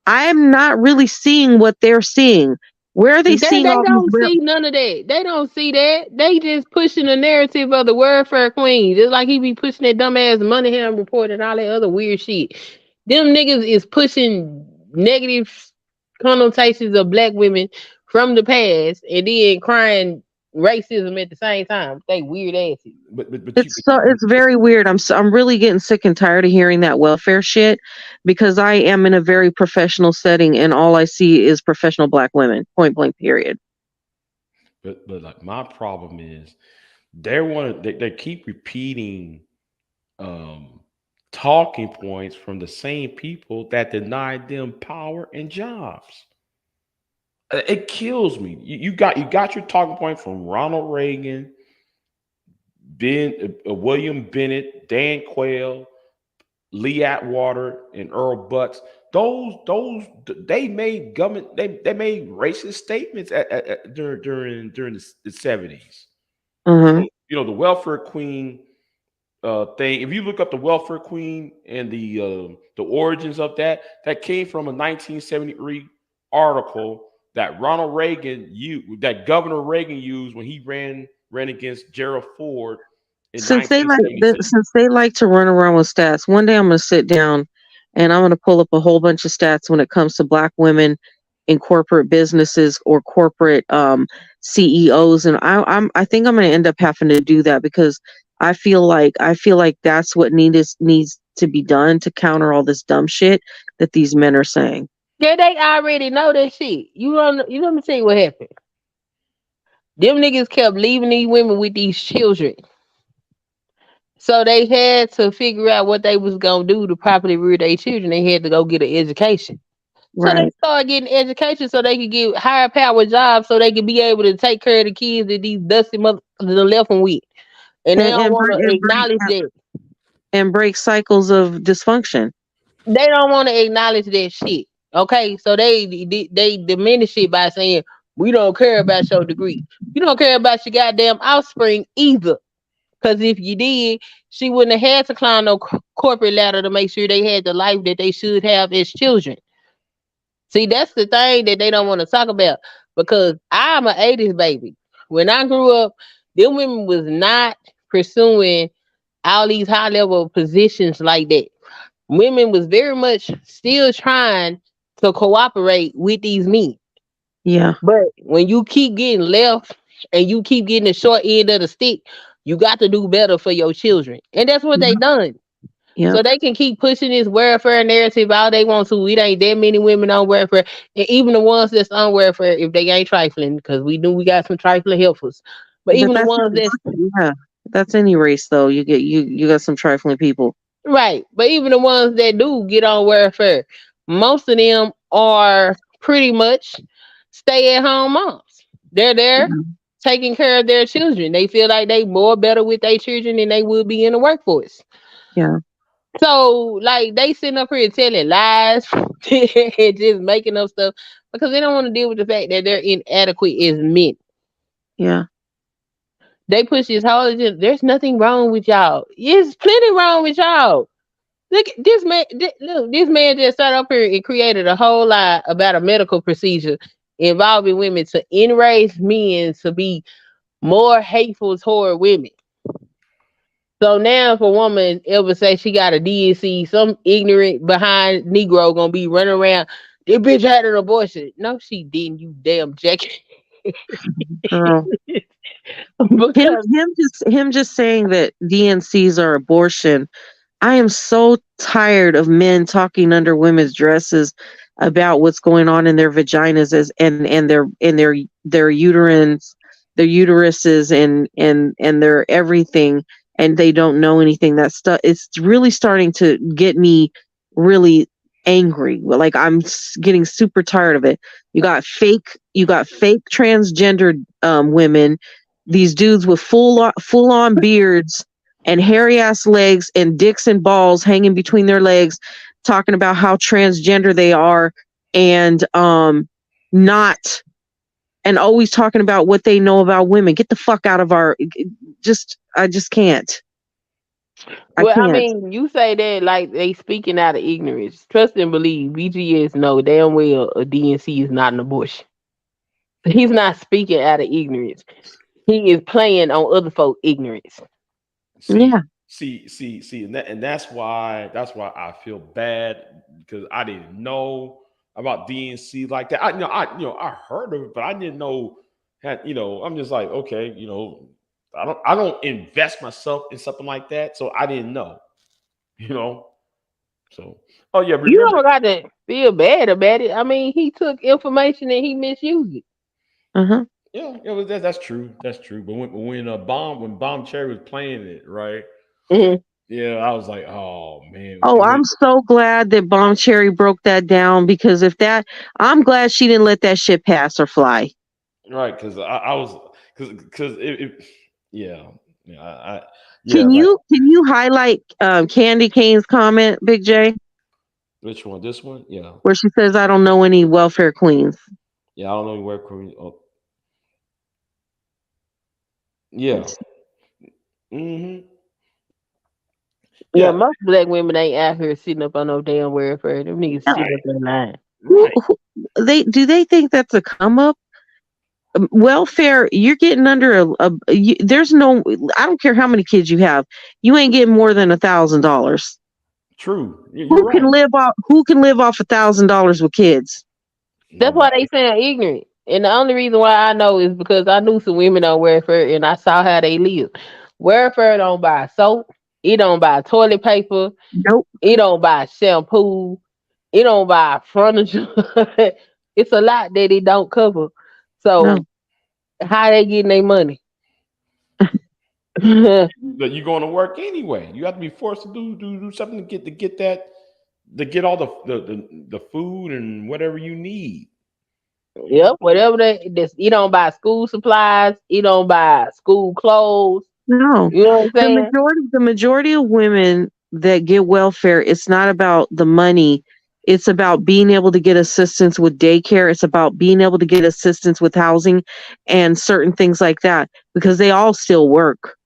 B: I am not really seeing what they're seeing. Where are they seeing
C: They
B: all
C: don't
B: these
C: see none of that. They don't see that. They just pushing the narrative of the welfare queen. Just like he be pushing that dumbass Moneyham report and all that other weird shit. Them niggas is pushing negative connotations of black women from the past and then crying racism at the same time. They weird asses.
B: It's very weird. I'm really getting sick and tired of hearing that welfare shit because I am in a very professional setting and all I see is professional black women, point blank period.
A: But like my problem is they keep repeating talking points from the same people that denied them power and jobs. It kills me. You got your talking point from Ronald Reagan, William Bennett, Dan Quayle, Lee Atwater, and Earl Butz. Those they made government they made racist statements during the 70s.
B: Uh-huh.
A: You know, the welfare queen thing. If you look up the welfare queen and the origins of that came from a 1973 article that Ronald Reagan used, that Governor Reagan used when he ran against Gerald Ford in
B: Since they like
A: 1976.
B: since they like to run around with stats, one day I'm going to sit down and I'm going to pull up a whole bunch of stats when it comes to black women in corporate businesses or corporate CEOs, and I think I'm going to end up having to do that because I feel like that's what needs to be done to counter all this dumb shit that these men are saying.
C: Yeah, they already know that shit. You let me tell you what happened. Them niggas kept leaving these women with these children. So they had to figure out what they was gonna do to properly rear their children. They had to go get an education. So they
B: Right.
C: started getting education so they could get higher power jobs so they could be able to take care of the kids that these dusty motherfuckers done left them with. And they
B: And
C: don't
B: and
C: want
B: break,
C: to
B: and break
C: acknowledge that.
B: and break cycles of dysfunction.
C: They don't want to acknowledge that shit. Okay, so they diminish it by saying we don't care about your degree. You don't care about your goddamn offspring either. Because if you did, she wouldn't have had to climb no corporate ladder to make sure they had the life that they should have as children. See, that's the thing that they don't want to talk about. Because I'm an 80s baby. When I grew up, them women was not pursuing all these high level positions like that. Women was very much still trying to cooperate with these men.
B: Yeah.
C: But when you keep getting left and you keep getting the short end of the stick, you got to do better for your children. And that's what they
B: Yep.
C: done.
B: Yep.
C: So they can keep pushing this welfare narrative all they want to. It ain't that many women on welfare. And even the ones that's on welfare, if they ain't trifling, because we knew we got some trifling helpers. But
B: But
C: even the ones that's
B: yeah, that's any race though. You got some trifling people.
C: right, but even the ones that do get on welfare, most of them are pretty much stay at home moms. They're there
B: Mhm.
C: taking care of their children. They feel like they more better with their children than they would be in the workforce.
B: Yeah.
C: So like they sitting up here telling lies and just making up stuff because they don't want to deal with the fact that they're inadequate as men.
B: Yeah.
C: They push this whole agenda. There's nothing wrong with y'all. There's plenty wrong with y'all. Look, this man. Look, this man just sat up here and created a whole lie about a medical procedure involving women to enrage men to be more hateful toward women. So now, if a woman ever say she got a DNC, some ignorant behind Negro gonna be running around. This bitch had an abortion. No, she didn't. You damn jacket.
B: Girl.
C: Because
B: Him just saying that DNCs are abortion. I am so tired of men talking under women's dresses about what's going on in their vaginas and their uteruses and their everything, and they don't know anything. That stuff, it's really starting to get me really angry. Like getting super tired of it. You got fake transgendered women, these dudes with full on beards and hairy ass legs and dicks and balls hanging between their legs, talking about how transgender they are, and not and always talking about what they know about women. Get the fuck out of our I just can't. I
C: well, I
B: can't.
C: mean, you say that like they speaking out of ignorance. Trust and believe. BGS know damn well a DNC is not an abortion. He's not speaking out of ignorance. He is playing on other folk ignorance.
A: See,
B: Yeah.
A: see, and that's why I feel bad because I didn't know about DNC like that. I heard of it, but I didn't know. I'm just like, okay, I don't invest myself in something like that, so I didn't know. You know, so oh yeah,
C: You
A: remember?
C: don't got to feel bad about it. I mean, he took information and he misused it.
B: Uh-huh.
A: Yeah, yeah, that's true. That's true. But when Bomb Cherry was playing it, right?
C: Mhm.
A: Yeah, I was like, oh man.
B: Oh, I'm so glad that Bomb Cherry broke that down because I'm glad she didn't let that shit pass or fly.
A: Right, because I was because yeah, yeah, yeah,
B: Can
A: like
B: you highlight Candy Cane's comment, Big J,
A: which one? This one? Yeah,
B: where she says, "I don't know any welfare queens."
A: yeah. I don't know where Korean. Oh, yeah. Mm-hmm.
C: Yeah,
A: Yeah.
C: most black women ain't out here sitting up on no damn welfare. Them niggas
B: No.
C: sitting up in line.
B: Who,
A: Right.
B: who they think that's a come up? Welfare, you're getting under there's no, I don't care how many kids you have, you ain't getting more than $1,000.
A: True. You're right.
B: Who can live off $1,000 with kids?
C: That's why they
A: Nobody.
C: sound ignorant. And the only reason why I know is because I knew some women on welfare and I saw how they live. Welfare don't buy soap. It don't buy toilet paper.
B: Nope.
C: It don't buy shampoo. It don't buy furniture. It's a lot that it don't cover.
B: No.
C: So how they getting their money? Yep,
A: But you're going to work anyway. You have to be forced to do something to get that to get all the food and whatever you need.
C: whatever you don't buy school supplies, you don't buy school clothes.
B: No.
C: You know what I'm
B: The
C: saying?
B: majority of women that get welfare, it's not about the money. It's about being able to get assistance with daycare. It's about being able to get assistance with housing and certain things like that because they all still work.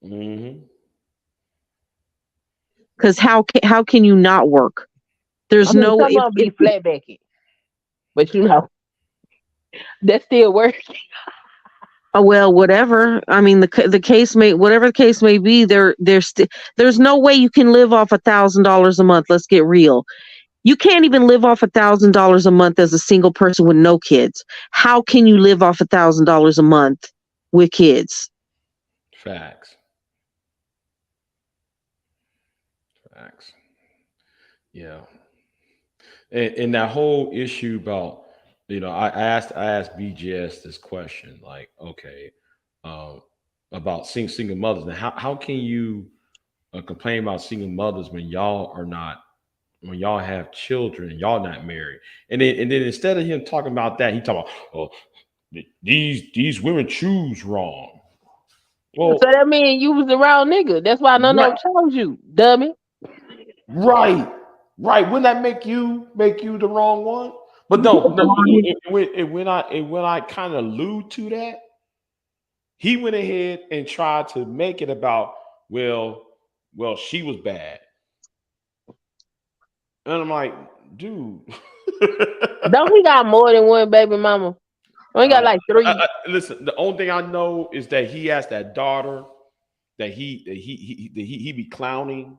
A: Mm-hmm.
B: Because how can you not work?
C: I
B: There's
C: mean,
B: no
C: some of
B: if,
C: them be flat backing, but that still works.
B: oh, well, whatever. I mean, the case may, whatever the case may be, there's no way you can live off $1,000 a month. Let's get real. You can't even live off $1,000 a month as a single person with no kids. How can you live off $1,000 a month with kids?
A: Facts. Facts. Yeah. And that whole issue about, I asked BGS this question, like, okay, um, about single mothers. Now, how can you complain about single mothers when y'all have children and y'all not married? And then instead of him talking about that, he talking about, oh, these women choose wrong.
C: So
A: Well,
C: that means you was the wrong nigga. That's why none of
A: right,
C: them chose you, dummy.
A: right, right. Wouldn't that make you the wrong one? But no. When I kind of allude to that, he went ahead and tried to make it about, well, she was bad, and I'm like, dude.
C: Don't he got more than one baby mama? Don't he got like three?
A: Listen, the only thing I know is that he has that daughter that he be clowning.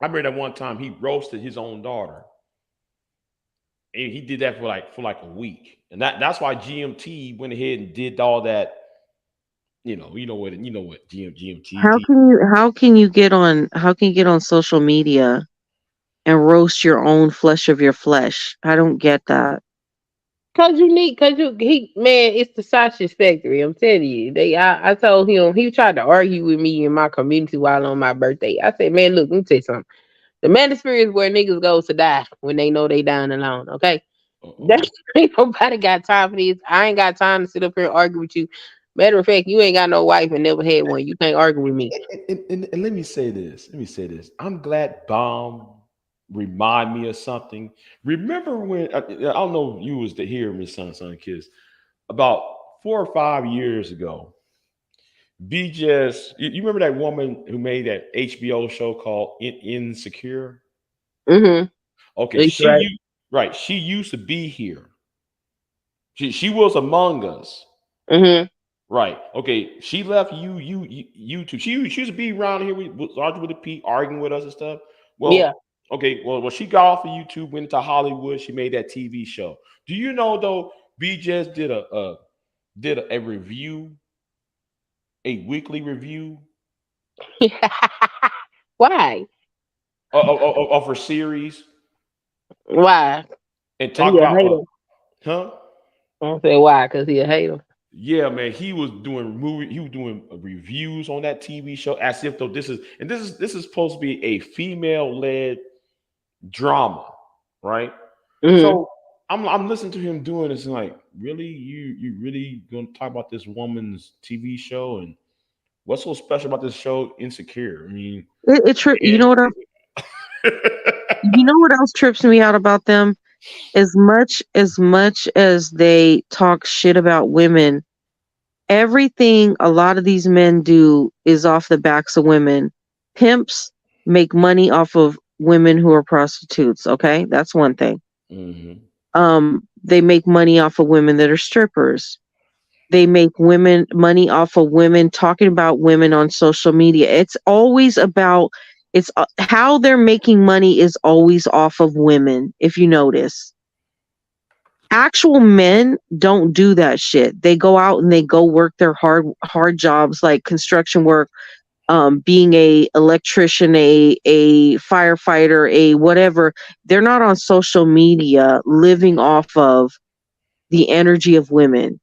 A: I remember that one time he roasted his own daughter. And he did that for like a week. And that's why GMT went ahead and did all that. You know what GMT did.
B: How can you get on social media and roast your own flesh of your flesh? I don't get that.
C: Man, it's the sausage factory. I'm telling you. I told him he tried to argue with me in my community while on my birthday. I said, man, look, let me tell you something. The manosphere is where niggas go to die when they know they dying alone. Okay. That
A: Uh-oh.
C: ain't nobody got time for this. I ain't got time to sit up here and argue with you. Matter of fact, you ain't got no wife and never had one. You can't argue with me.
A: And let me say this. Let me say this. I'm glad Bomb remind me of something. Remember when I don't know if you was to hear Miss Son Kiss about 4 or 5 years ago. BJS, you remember that woman who made that HBO show called Insecure?
C: Mm-hmm.
A: Okay,
C: That's right.
A: right. She used to be here. She was among us.
C: Mm-hmm.
A: Right. Okay. She left YouTube. She used to be around here with Arthur with the P arguing with us and stuff.
C: Yeah.
A: Well, okay. Well, she got off of YouTube, went to Hollywood. She made that TV show. Do you know though? BJS did a review, a weekly review
C: Why?
A: of her series
C: Why?
A: and
C: He
A: talk
C: a
A: about
C: hater.
A: huh?
C: I say why? Because he a hater.
A: Yeah, man, he was doing reviews on that TV show as if though this is supposed to be a female led drama, right?
C: Mm-hmm.
A: So I'm listening to him doing this and like, really, you really gonna talk about this woman's TV show and what's so special about this show? Insecure. I mean,
B: You
A: and
B: know what else? You know what else trips me out about them? As much as they talk shit about women, everything a lot of these men do is off the backs of women. Pimps make money off of women who are prostitutes. Okay, that's one thing.
A: Mhm.
B: They make money off of women that are strippers. They make women money off of women talking about women on social media. It's always about how they're making money is always off of women. If you notice, actual men don't do that shit. They go out and they go work their hard jobs like construction work, being a electrician, a firefighter, a whatever. They're not on social media living off of the energy of women.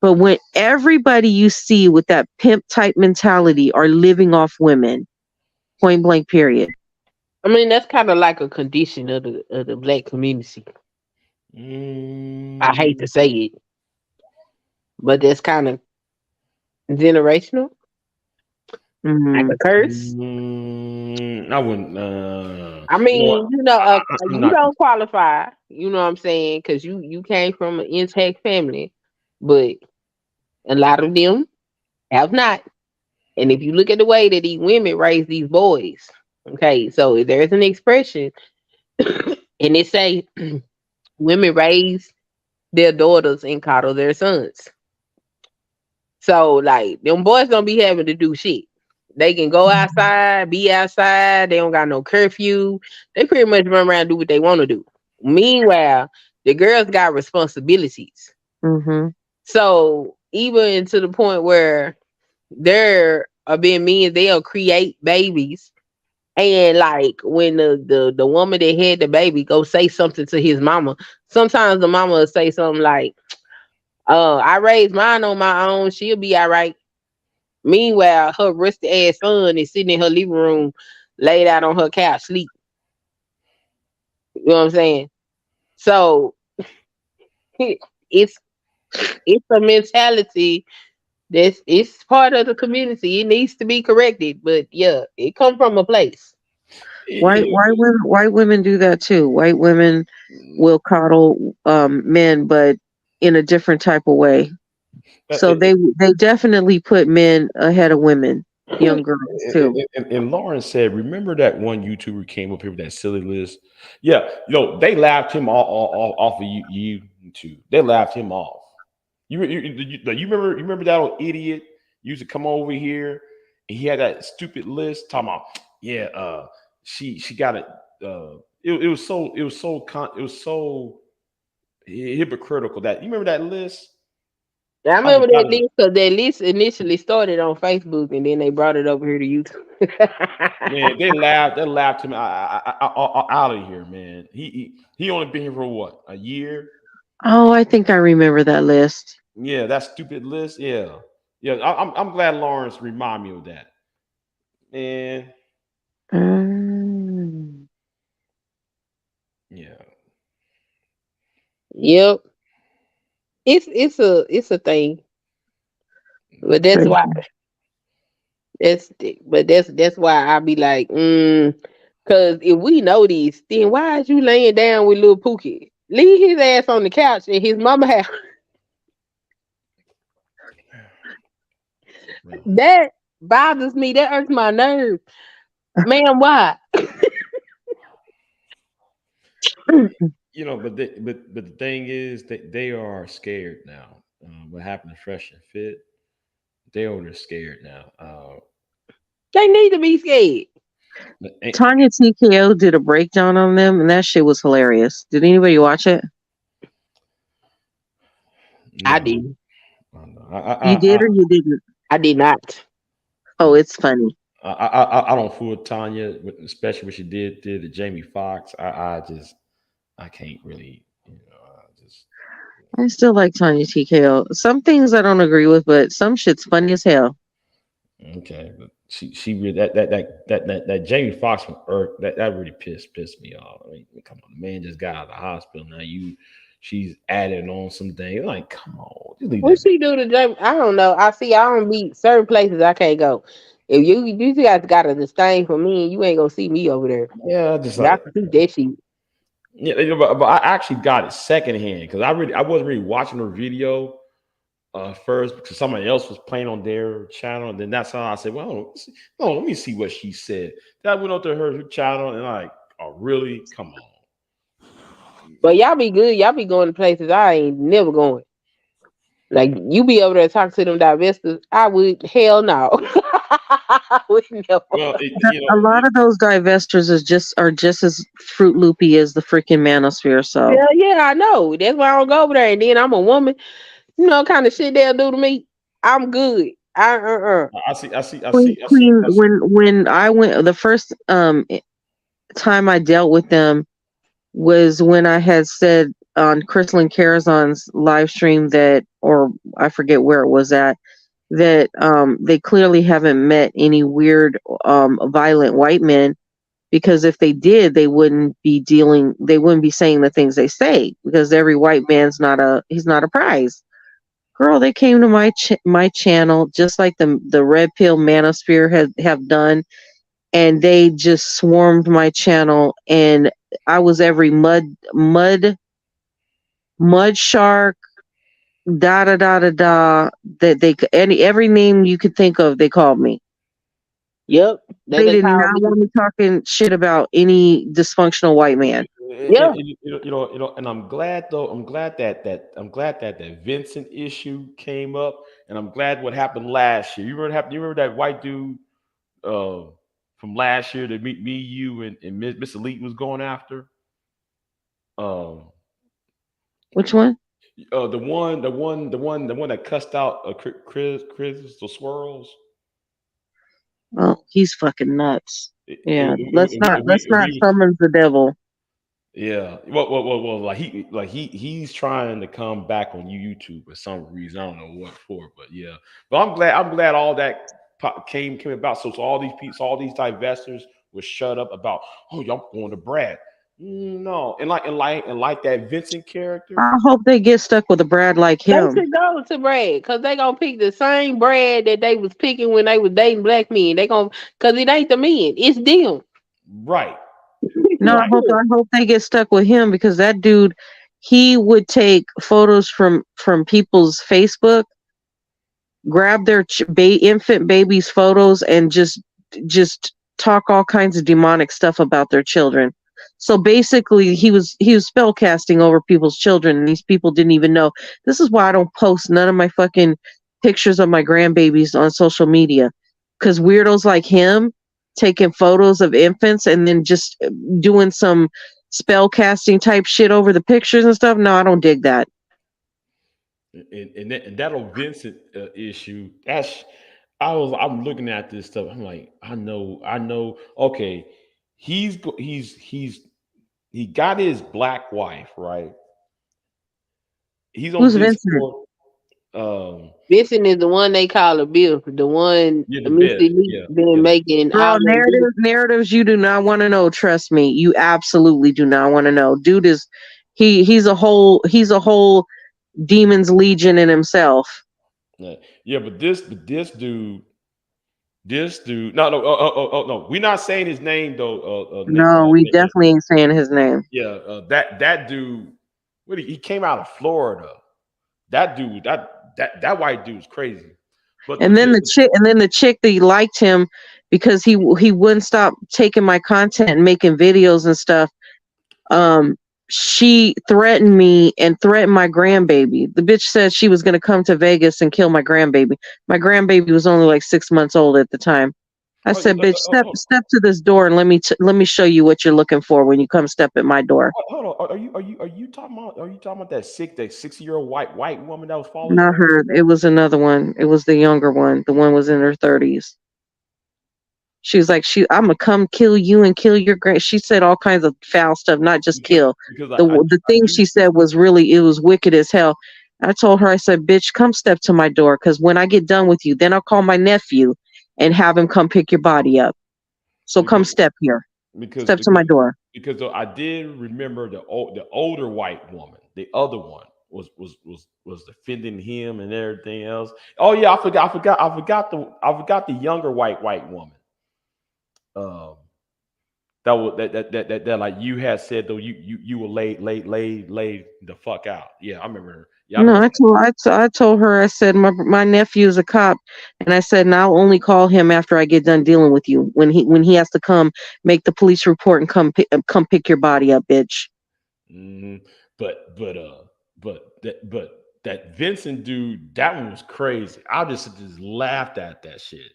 B: But when everybody you see with that pimp type mentality are living off women, point blank, period.
C: I mean, that's kind of like a condition of the black community. I hate
A: Mm,
C: to say it, but that's kind of generational, like
B: Hmm.
C: a curse.
A: I wouldn't.
C: I
A: You know what?
C: mean,
A: I'm
C: you
A: not.
C: don't qualify. You know what I'm saying? Because you came from an intact family, but a lot of them have not. And if you look at the way that these women raise these boys, okay, so if there's an expression, and it say women raise their daughters and coddle their sons. So like them boys don't be having to do shit. They can go outside, be outside. They don't got no curfew. They pretty much run around and do what they want to do. Meanwhile, the girls got responsibilities.
B: Hmm.
C: So even to the point where there are being men, they'll create babies. And like when the woman that had the baby go say something to his mama, sometimes the mama will say something like, I raised mine on my own, she'll be all right. Meanwhile, her rusty ass son is sitting in her living room, laid out on her couch, sleep. You know what I'm saying? So it's it's a mentality that's it's part of the community. It needs to be corrected, but yeah, it come from a place.
B: White women do that too. White women will coddle men, but in a different type of way. So
A: It,
B: they definitely put men ahead of women, young girls too.
A: and Lauren said, remember that one YouTuber came up here with that silly list? Yeah, they laughed him off of YouTube. They laughed him off. You remember that old idiot used to come over here and he had that stupid list talking about, yeah, she got it. It was so hypocritical that you remember that list.
C: I
A: I just,
C: remember
A: I
C: that
A: just
C: list because that list initially started on Facebook and then they brought it over here to
A: Man,
C: YouTube.
A: they laughed him out of here, man. He only been here for what, a year?
B: Oh, I think I remember that list.
A: Yeah, that stupid list. Yeah, yeah. I'm glad Lawrence remind me of that. Man,
B: Mm.
A: yeah.
C: Yep. It's a thing. But that's why
B: Crazy.
C: that's why I be like, cause if we know this, then why is you laying down with little Pookie? Leave his ass on the couch in his mama house.
A: Well,
C: That bothers me. That hurts my nerve. Man, why?
A: but the thing is that they are scared now. What happened to Fresh and Fit? They are scared now.
C: They need to be scared.
A: Eh,
B: Tanya TKO did a breakdown on them, and that shit was hilarious. Did anybody watch it?
C: I
A: no,
C: did.
A: no.
B: You did or you didn't?
C: I did not.
B: Oh, it's funny.
A: I don't fool with Tanya, especially what she did to Jamie Foxx. I can't really, I just
B: I still like Tanya TKO. Some things I don't agree with, but some shit's funny as hell.
A: Okay, but she really that Jamie Foxx from Earth that really pissed me off. I mean, come on, the man just got out of the hospital. Now she's adding on some things. Like, come on, just leave
C: What
A: that man.
C: she do to Jamie? I don't know. I don't be certain places I can't go. If you guys got a disdain for me, you ain't gonna see me over there.
A: Yeah, just
C: Y'all
A: like
C: can see that shit.
A: yeah, but I actually got it secondhand because I wasn't really watching her video first because somebody else was playing on their channel, and then that's how I said, well, no, let me see what she said. Then I went up to her channel and like, oh, really? Come on.
C: But y'all be good. Y'all be going to places I ain't never going. Like you be over there talking to them divestors. I would hell no. I would never.
A: Well,
B: A lot of those divestors are just as fruit loopy as the freaking manosphere. So
C: Yeah, yeah, I know. That's why I don't go over there. And then I'm a woman. You know, kind of shit they'll do to me. I'm good.
B: Queen, when I went the first time I dealt with them was when I had said on Chrislyn Carazon's live stream that, or I forget where it was at, that they clearly haven't met any weird violent white men, because if they did, they wouldn't be saying the things they say, because every white man's he's not a prize. Girl, they came to my channel just like the Red Pill Manosphere have done, and they just swarmed my channel, and I was every mud shark, da da da da da, that every name you could think of, they called me.
C: Yep.
B: They did not want me talking shit about any dysfunctional white man.
C: Yeah.
A: And I'm glad though. I'm glad that that Vincent issue came up, and I'm glad what happened last year. You remember that white dude uh, from last year that me, you, and Miss Elite was going after.
B: Which one?
A: The one that cussed out Chris the Swirls.
B: Oh, he's fucking nuts. Yeah, let's not
A: We
B: summon the devil.
A: Yeah, well, like he's trying to come back on YouTube for some reason. I don't know what for, but yeah. But I'm glad all that came about. So all these people, all these divestors were shut up about. Oh, y'all going to Brad? No, and like that Vincent character.
B: I hope they get stuck with a Brad like him.
C: They should go to Brad, because they gonna pick the same Brad that they was picking when they was dating black men. They gonna, because it ain't the men, it's them.
A: Right.
B: No,
A: Right.
B: I hope they get stuck with him, because that dude, he would take photos from people's Facebook, grab their infant babies' photos, and just talk all kinds of demonic stuff about their children. So basically, he was spell casting over people's children, and these people didn't even know. This is why I don't post none of my fucking pictures of my grandbabies on social media, because weirdos like him taking photos of infants and then just doing some spell casting type shit over the pictures and stuff. No, I don't dig that.
A: And that old Vincent issue. I'm looking at this stuff. I'm like, I know. Okay, he got his black wife, right? He's on
B: Who's
A: Discord.
C: Vincent is the one they call a Bill, the one
A: Yeah, the
C: Missy
A: best.
C: Lee been making.
B: Girl, narratives you do not want to know. Trust me, you absolutely do not want to know. Dude is he's a whole demon's legion in himself.
A: Yeah, but this dude. No. We're not saying his name though.
B: No, we definitely ain't saying his name.
A: Yeah, that dude. He came out of Florida. That dude, that white dude's crazy. But
B: and then the chick that liked him because he wouldn't stop taking my content and making videos and stuff. She threatened me and threatened my grandbaby. The bitch said she was going to come to Vegas and kill my grandbaby. My grandbaby was only like 6 months old at the time. I said, bitch, step to this door and let me show you what you're looking for when you come step at my door.
A: Hold on. Are you talking about that 60-year-old white woman that was following?
B: Not her. It was another one. It was the younger one. The one was in her 30s. She was like, I'm gonna come kill you and kill your grand. She said all kinds of foul stuff, not just kill.
A: because
B: The thing she said was really, it was wicked as hell. I told her, I said, bitch, come step to my door, because when I get done with you, then I'll call my nephew and have him come pick your body up. So come step here. Step to my door.
A: Because I did remember the older white woman. The other one was defending him and everything else. Oh yeah, I forgot the younger white woman. That like you had said though, you were laid the fuck out. Yeah, I remember her. Yeah,
B: I told her, I said, my nephew is a cop, and I said, and I'll only call him after I get done dealing with you. When he has to come make the police report and come pick your body up, bitch.
A: Mm-hmm. But that Vincent dude, that one was crazy. I just laughed at that shit.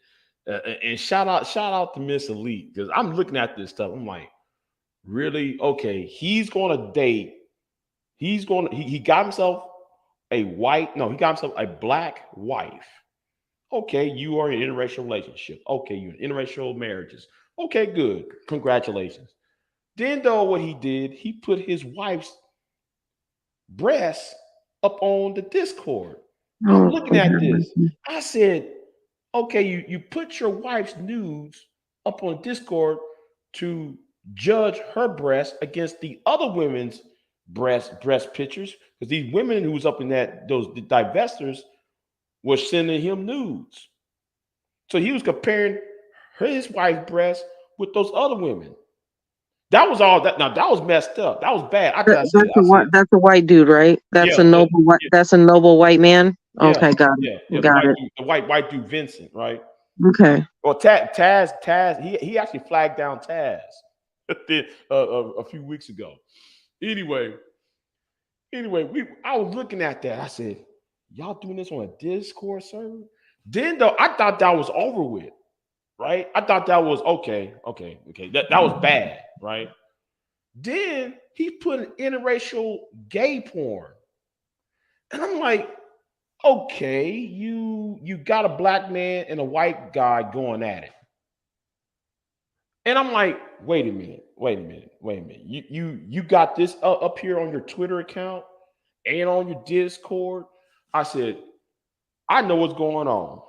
A: And shout out to Miss Elite, because I'm looking at this stuff. I'm like, really? Okay, he's gonna date. He got himself he got himself a black wife. Okay, you are in an interracial relationship. Okay, you're in interracial marriages. Okay, good. Congratulations. Then though, what he did, he put his wife's breasts up on the Discord. I'm looking at this. I said, okay, you put your wife's nudes up on Discord to judge her breast against the other women's breast pictures, because these women who was up in those divestors were sending him nudes. So he was comparing his wife's breast with those other women. That was all that. Now that was messed up. That was bad.
B: That's a white dude, right? That's a noble white. That's a noble white man.
A: Yeah,
B: okay, got it.
A: Yeah,
B: got it.
A: The white dude, Vincent, right?
B: Okay.
A: Well, Taz, he actually flagged down Taz a few weeks ago. Anyway, I was looking at that. I said, y'all doing this on a Discord server? Then though, I thought that was over with, right? I thought that was okay. That was bad, right? Then he put an interracial gay porn. And I'm like, okay, you got a black man and a white guy going at it. And I'm like, wait a minute. You got this up here on your Twitter account and on your Discord? I said, I know what's going on.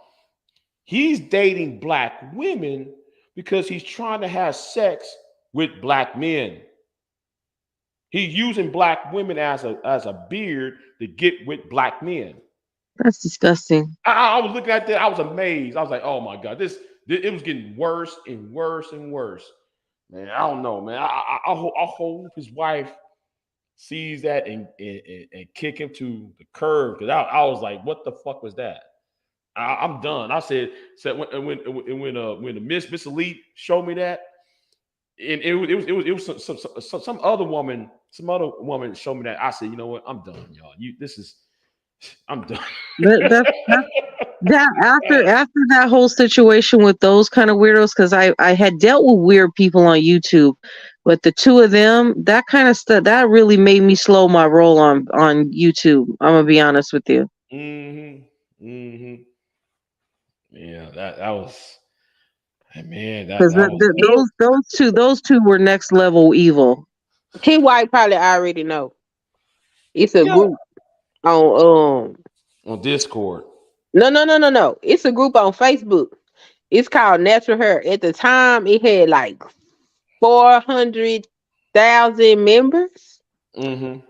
A: He's dating black women because he's trying to have sex with black men. He's using black women as a beard to get with black men.
B: That's disgusting.
A: I was looking at that. I was amazed. I was like, oh my God, it was getting worse and worse and worse. Man, I don't know, man. I hope his wife sees that and kick him to the curb, because I was like, what the fuck was that? I'm done. I said when the Miss Elite showed me that, and it was some other woman showed me that. I said, you know what? I'm done, y'all. I'm done.
B: After that whole situation with those kind of weirdos, because I had dealt with weird people on YouTube, but the two of them, that kind of stuff, that really made me slow my roll on YouTube. I'm gonna be honest with you.
A: Yeah, that was, man.
B: Because those two were next level evil.
C: His wife probably already know. It's a group on
A: Discord.
C: No. It's a group on Facebook. It's called Natural Hair. At the time, it had like 400,000 members.
A: Mm-hmm.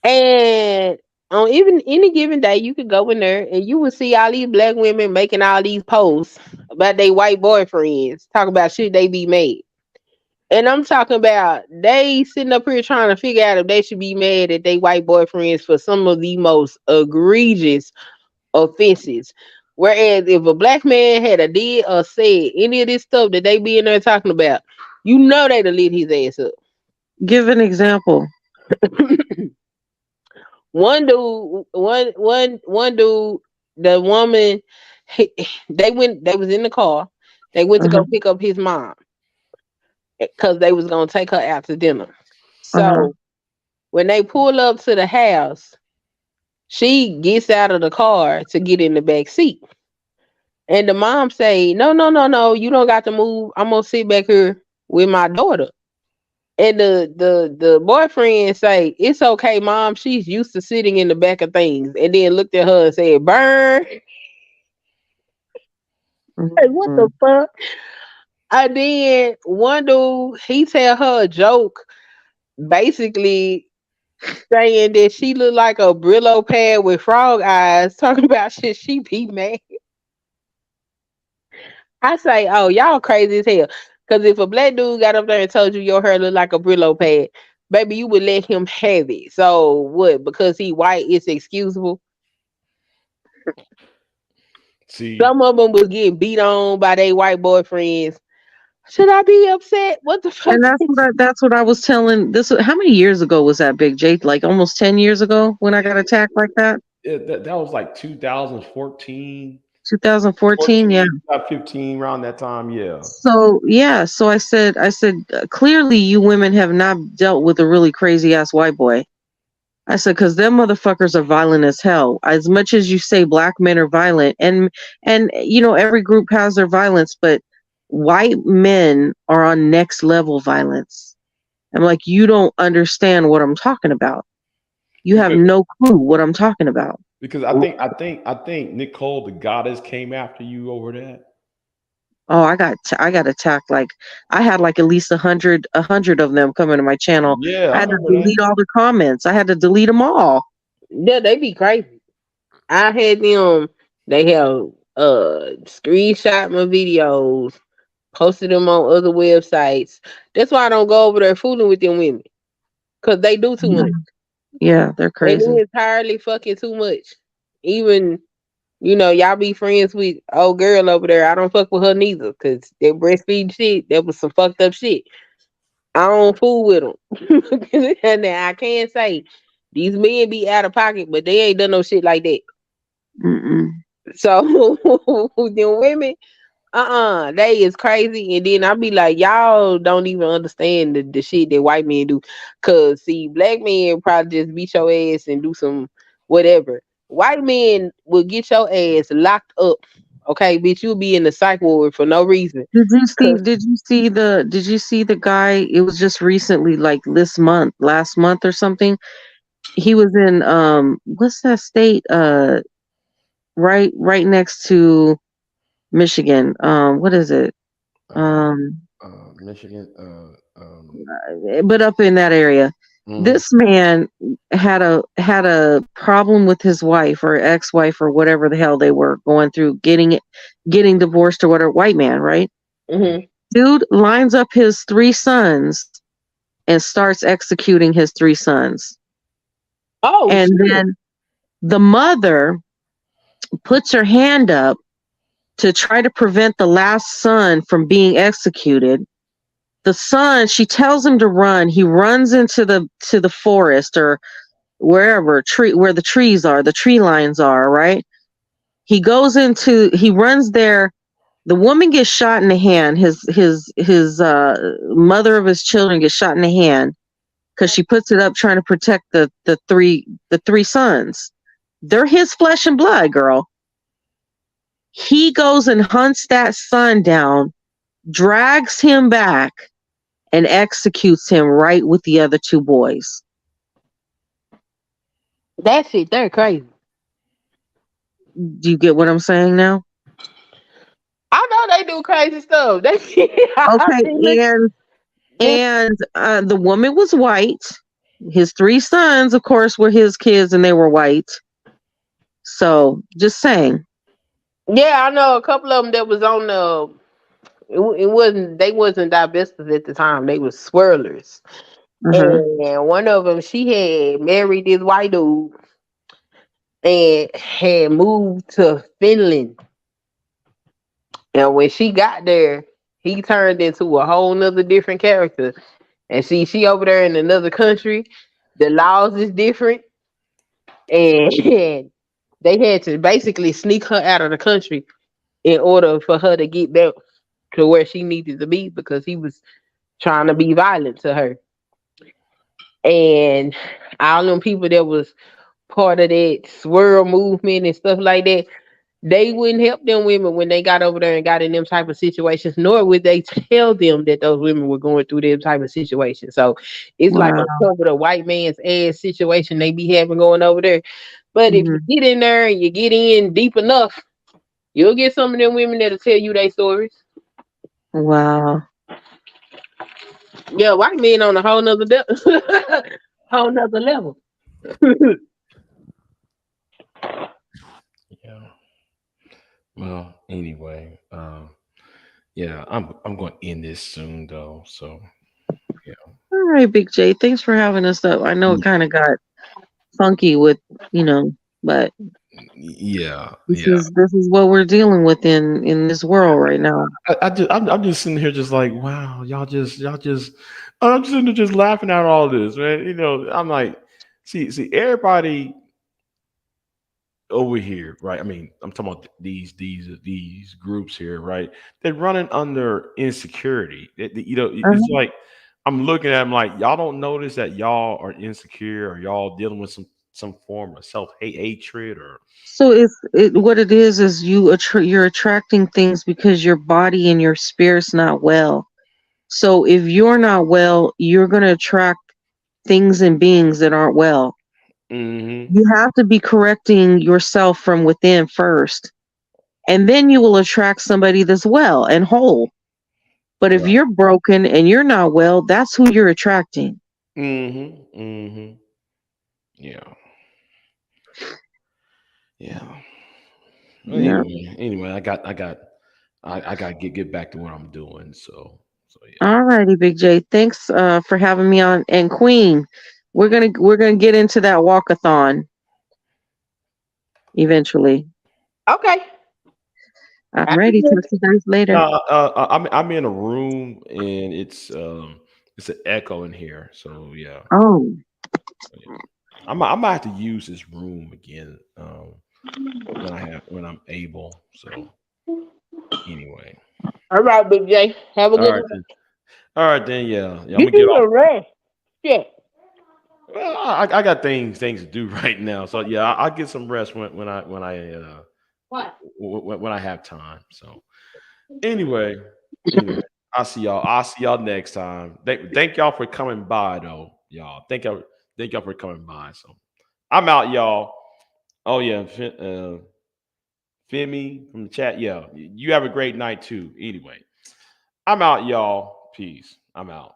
C: And on even any given day, you could go in there and you would see all these black women making all these posts about their white boyfriends, talk about shit they be made. And I'm talking about they sitting up here trying to figure out if they should be mad at their white boyfriends for some of the most egregious offenses. Whereas if a black man had a did or said any of this stuff that they be in there talking about, you know they'd have lit his ass up.
B: Give an example.
C: One dude, the woman, they was in the car. They went to go pick up his mom because they was gonna take her out to dinner. So when they pull up to the house, she gets out of the car to get in the back seat. And the mom say, no, no, no, no, you don't got to move. I'm gonna sit back here with my daughter. And the boyfriend say, it's okay, mom. She's used to sitting in the back of things. And then looked at her and said, burn. Like, what the
B: Mhm.
C: fuck? And then one dude, he tell her a joke, basically saying that she look like a Brillo pad with frog eyes, talking about shit she be mad. I say, oh, y'all crazy as hell. Because if a black dude got up there and told you your hair look like a Brillo pad, baby, you would let him have it. So what? Because he white, it's excusable.
A: See,
C: Some of them was getting beat on by their white boyfriends. Should I be upset? What the fuck?
B: And that's what I was telling this. How many years ago was that, Big Jake? Like almost 10 years ago when I got attacked like that?
A: that was like 2014,
B: 2014, yeah.
A: 14, about 15 around that time. Yeah.
B: So yeah, so I said clearly you women have not dealt with a really crazy ass white boy. I said because them motherfuckers are violent as hell. As much as you say black men are violent, and every group has their violence, but white men are on next level violence. I'm like, you don't understand what I'm talking about. You have
A: Because
B: no clue what I'm talking about.
A: because I think Nicole the goddess came after you over that.
B: Oh, I got attacked. Like I had like at least a hundred of them coming to my channel.
A: Yeah,
B: I
A: I
B: had to
A: remember that.
B: delete all the comments. I had to delete them all.
C: Yeah, they be crazy. I had them. They have screenshot my videos, posted them on other websites. That's why I don't go over there fooling with them women, cause they do too
B: Yeah,
C: much.
B: yeah, they're
C: They
B: crazy.
C: do entirely fucking too much. Even y'all be friends with old girl over there. I don't fuck with her neither, cause that breastfeeding shit, that was some fucked up shit. I don't fool with them. And I can't say these men be out of pocket, but they ain't done no shit like that.
B: Mm-mm.
C: So them women, they is crazy. And then I be like, y'all don't even understand the shit that white men do. Cause see, black men probably just beat your ass and do some whatever. White men will get your ass locked up. Okay, bitch, you'll be in the psych ward for no reason.
B: Did you see?
C: Cause
B: Did you see the guy? It was just recently, like this month, last month or something. He was in what's that state? Right next to Michigan. What is it?
A: Uh,
B: Um,
A: Michigan.
B: but up in that area.
A: Mhm.
B: This man had a problem with his wife or ex-wife or whatever the hell they were going through, getting divorced or whatever. White man, right?
C: mhm.
B: Dude lines up his three sons and starts executing his three sons.
C: Oh
B: And
C: shit.
B: then the mother puts her hand up to try to prevent the last son from being executed. The son, she tells him to run. He runs into the forest or wherever where the trees are, the tree lines are, right? He runs there. The woman gets shot in the hand. His mother of his children gets shot in the hand because she puts it up trying to protect the three sons. They're his flesh and blood, girl. He goes and hunts that son down, drags him back, and executes him right with the other two boys.
C: That shit, they're crazy.
B: Do you get what I'm saying now?
C: I know they do crazy stuff. They I
B: Okay,
C: seen
B: and the woman was white. His three sons, of course, were his kids, and they were white. So, just saying.
C: yeah, I know a couple of them that was on the. It wasn't. They wasn't divestors at the time. They was swirlers.
B: Uh-huh.
C: And one of them, she had married this white dude and had moved to Finland. And when she got there, he turned into a whole nother different character. And she over there in another country. The laws is different, and they had to basically sneak her out of the country in order for her to get back to where she needed to be because he was trying to be violent to her. And all them people that was part of that swirl movement and stuff like that, they wouldn't help them women when they got over there and got in them type of situations, nor would they tell them that those women were going through them type of situations. So it's like a
B: Wow.
C: cover the white man's ass situation they be having going over there. But if you
B: Mhm.
C: get in there and you get in deep enough, you'll get some of them women that'll tell you their stories.
B: Wow.
C: Yeah, white men on a whole nother whole nother level.
A: Yeah. Well, anyway, yeah, I'm going to end this soon though. So yeah.
B: All right, Big J. Thanks for having us up. I know it kind of got funky with, but
A: Yeah,
B: this
A: yeah.
B: is this is what we're dealing with in this world right now.
A: I'm just sitting here just like, wow, y'all just I'm just sitting there just laughing at all this, man. You know, I'm like, see, everybody over here, right? I mean, I'm talking about these groups here, right? They're running under insecurity. It's
B: Uh-huh.
A: like I'm looking at them like y'all don't notice that y'all are insecure or y'all dealing with some form of self hatred or
B: So what it is you're attracting things because your body and your spirit's not well. So if you're not well, you're going to attract things and beings that aren't well.
A: hmm
B: You have to be correcting yourself from within first, and then you will attract somebody that's well and whole. But if
A: right.
B: you're broken and you're not well, that's who you're attracting.
A: hmm Yeah. Yeah. Well,
B: Yeah.
A: anyway, I got to get back to what I'm doing. So yeah.
B: All righty, Big J. Thanks for having me on. And Queen, we're gonna get into that walkathon eventually.
C: Okay.
B: I'm
C: I
B: ready.
C: can
B: Talk to you guys
A: No,
B: later.
A: I'm in a room and it's an echo in here. So yeah.
B: Oh,
A: So, yeah. I might have to use this room again when I'm able. So anyway.
C: All right, Big J. Have a
A: All
C: good
A: right
C: one.
A: then. All right then. Yeah. I'm
C: Get
A: gonna get
C: you
A: off.
C: a rest. Shit.
A: Well, I got things to do right now. So yeah, I'll get some rest
C: What?
A: when I have time. So anyway, anyway, I'll see y'all next time. Thank y'all for coming by though, y'all. Thank y'all for coming by. So I'm out, y'all. Oh yeah, Femi from the chat. Yeah, you have a great night too. Anyway, I'm out, y'all. Peace. I'm out.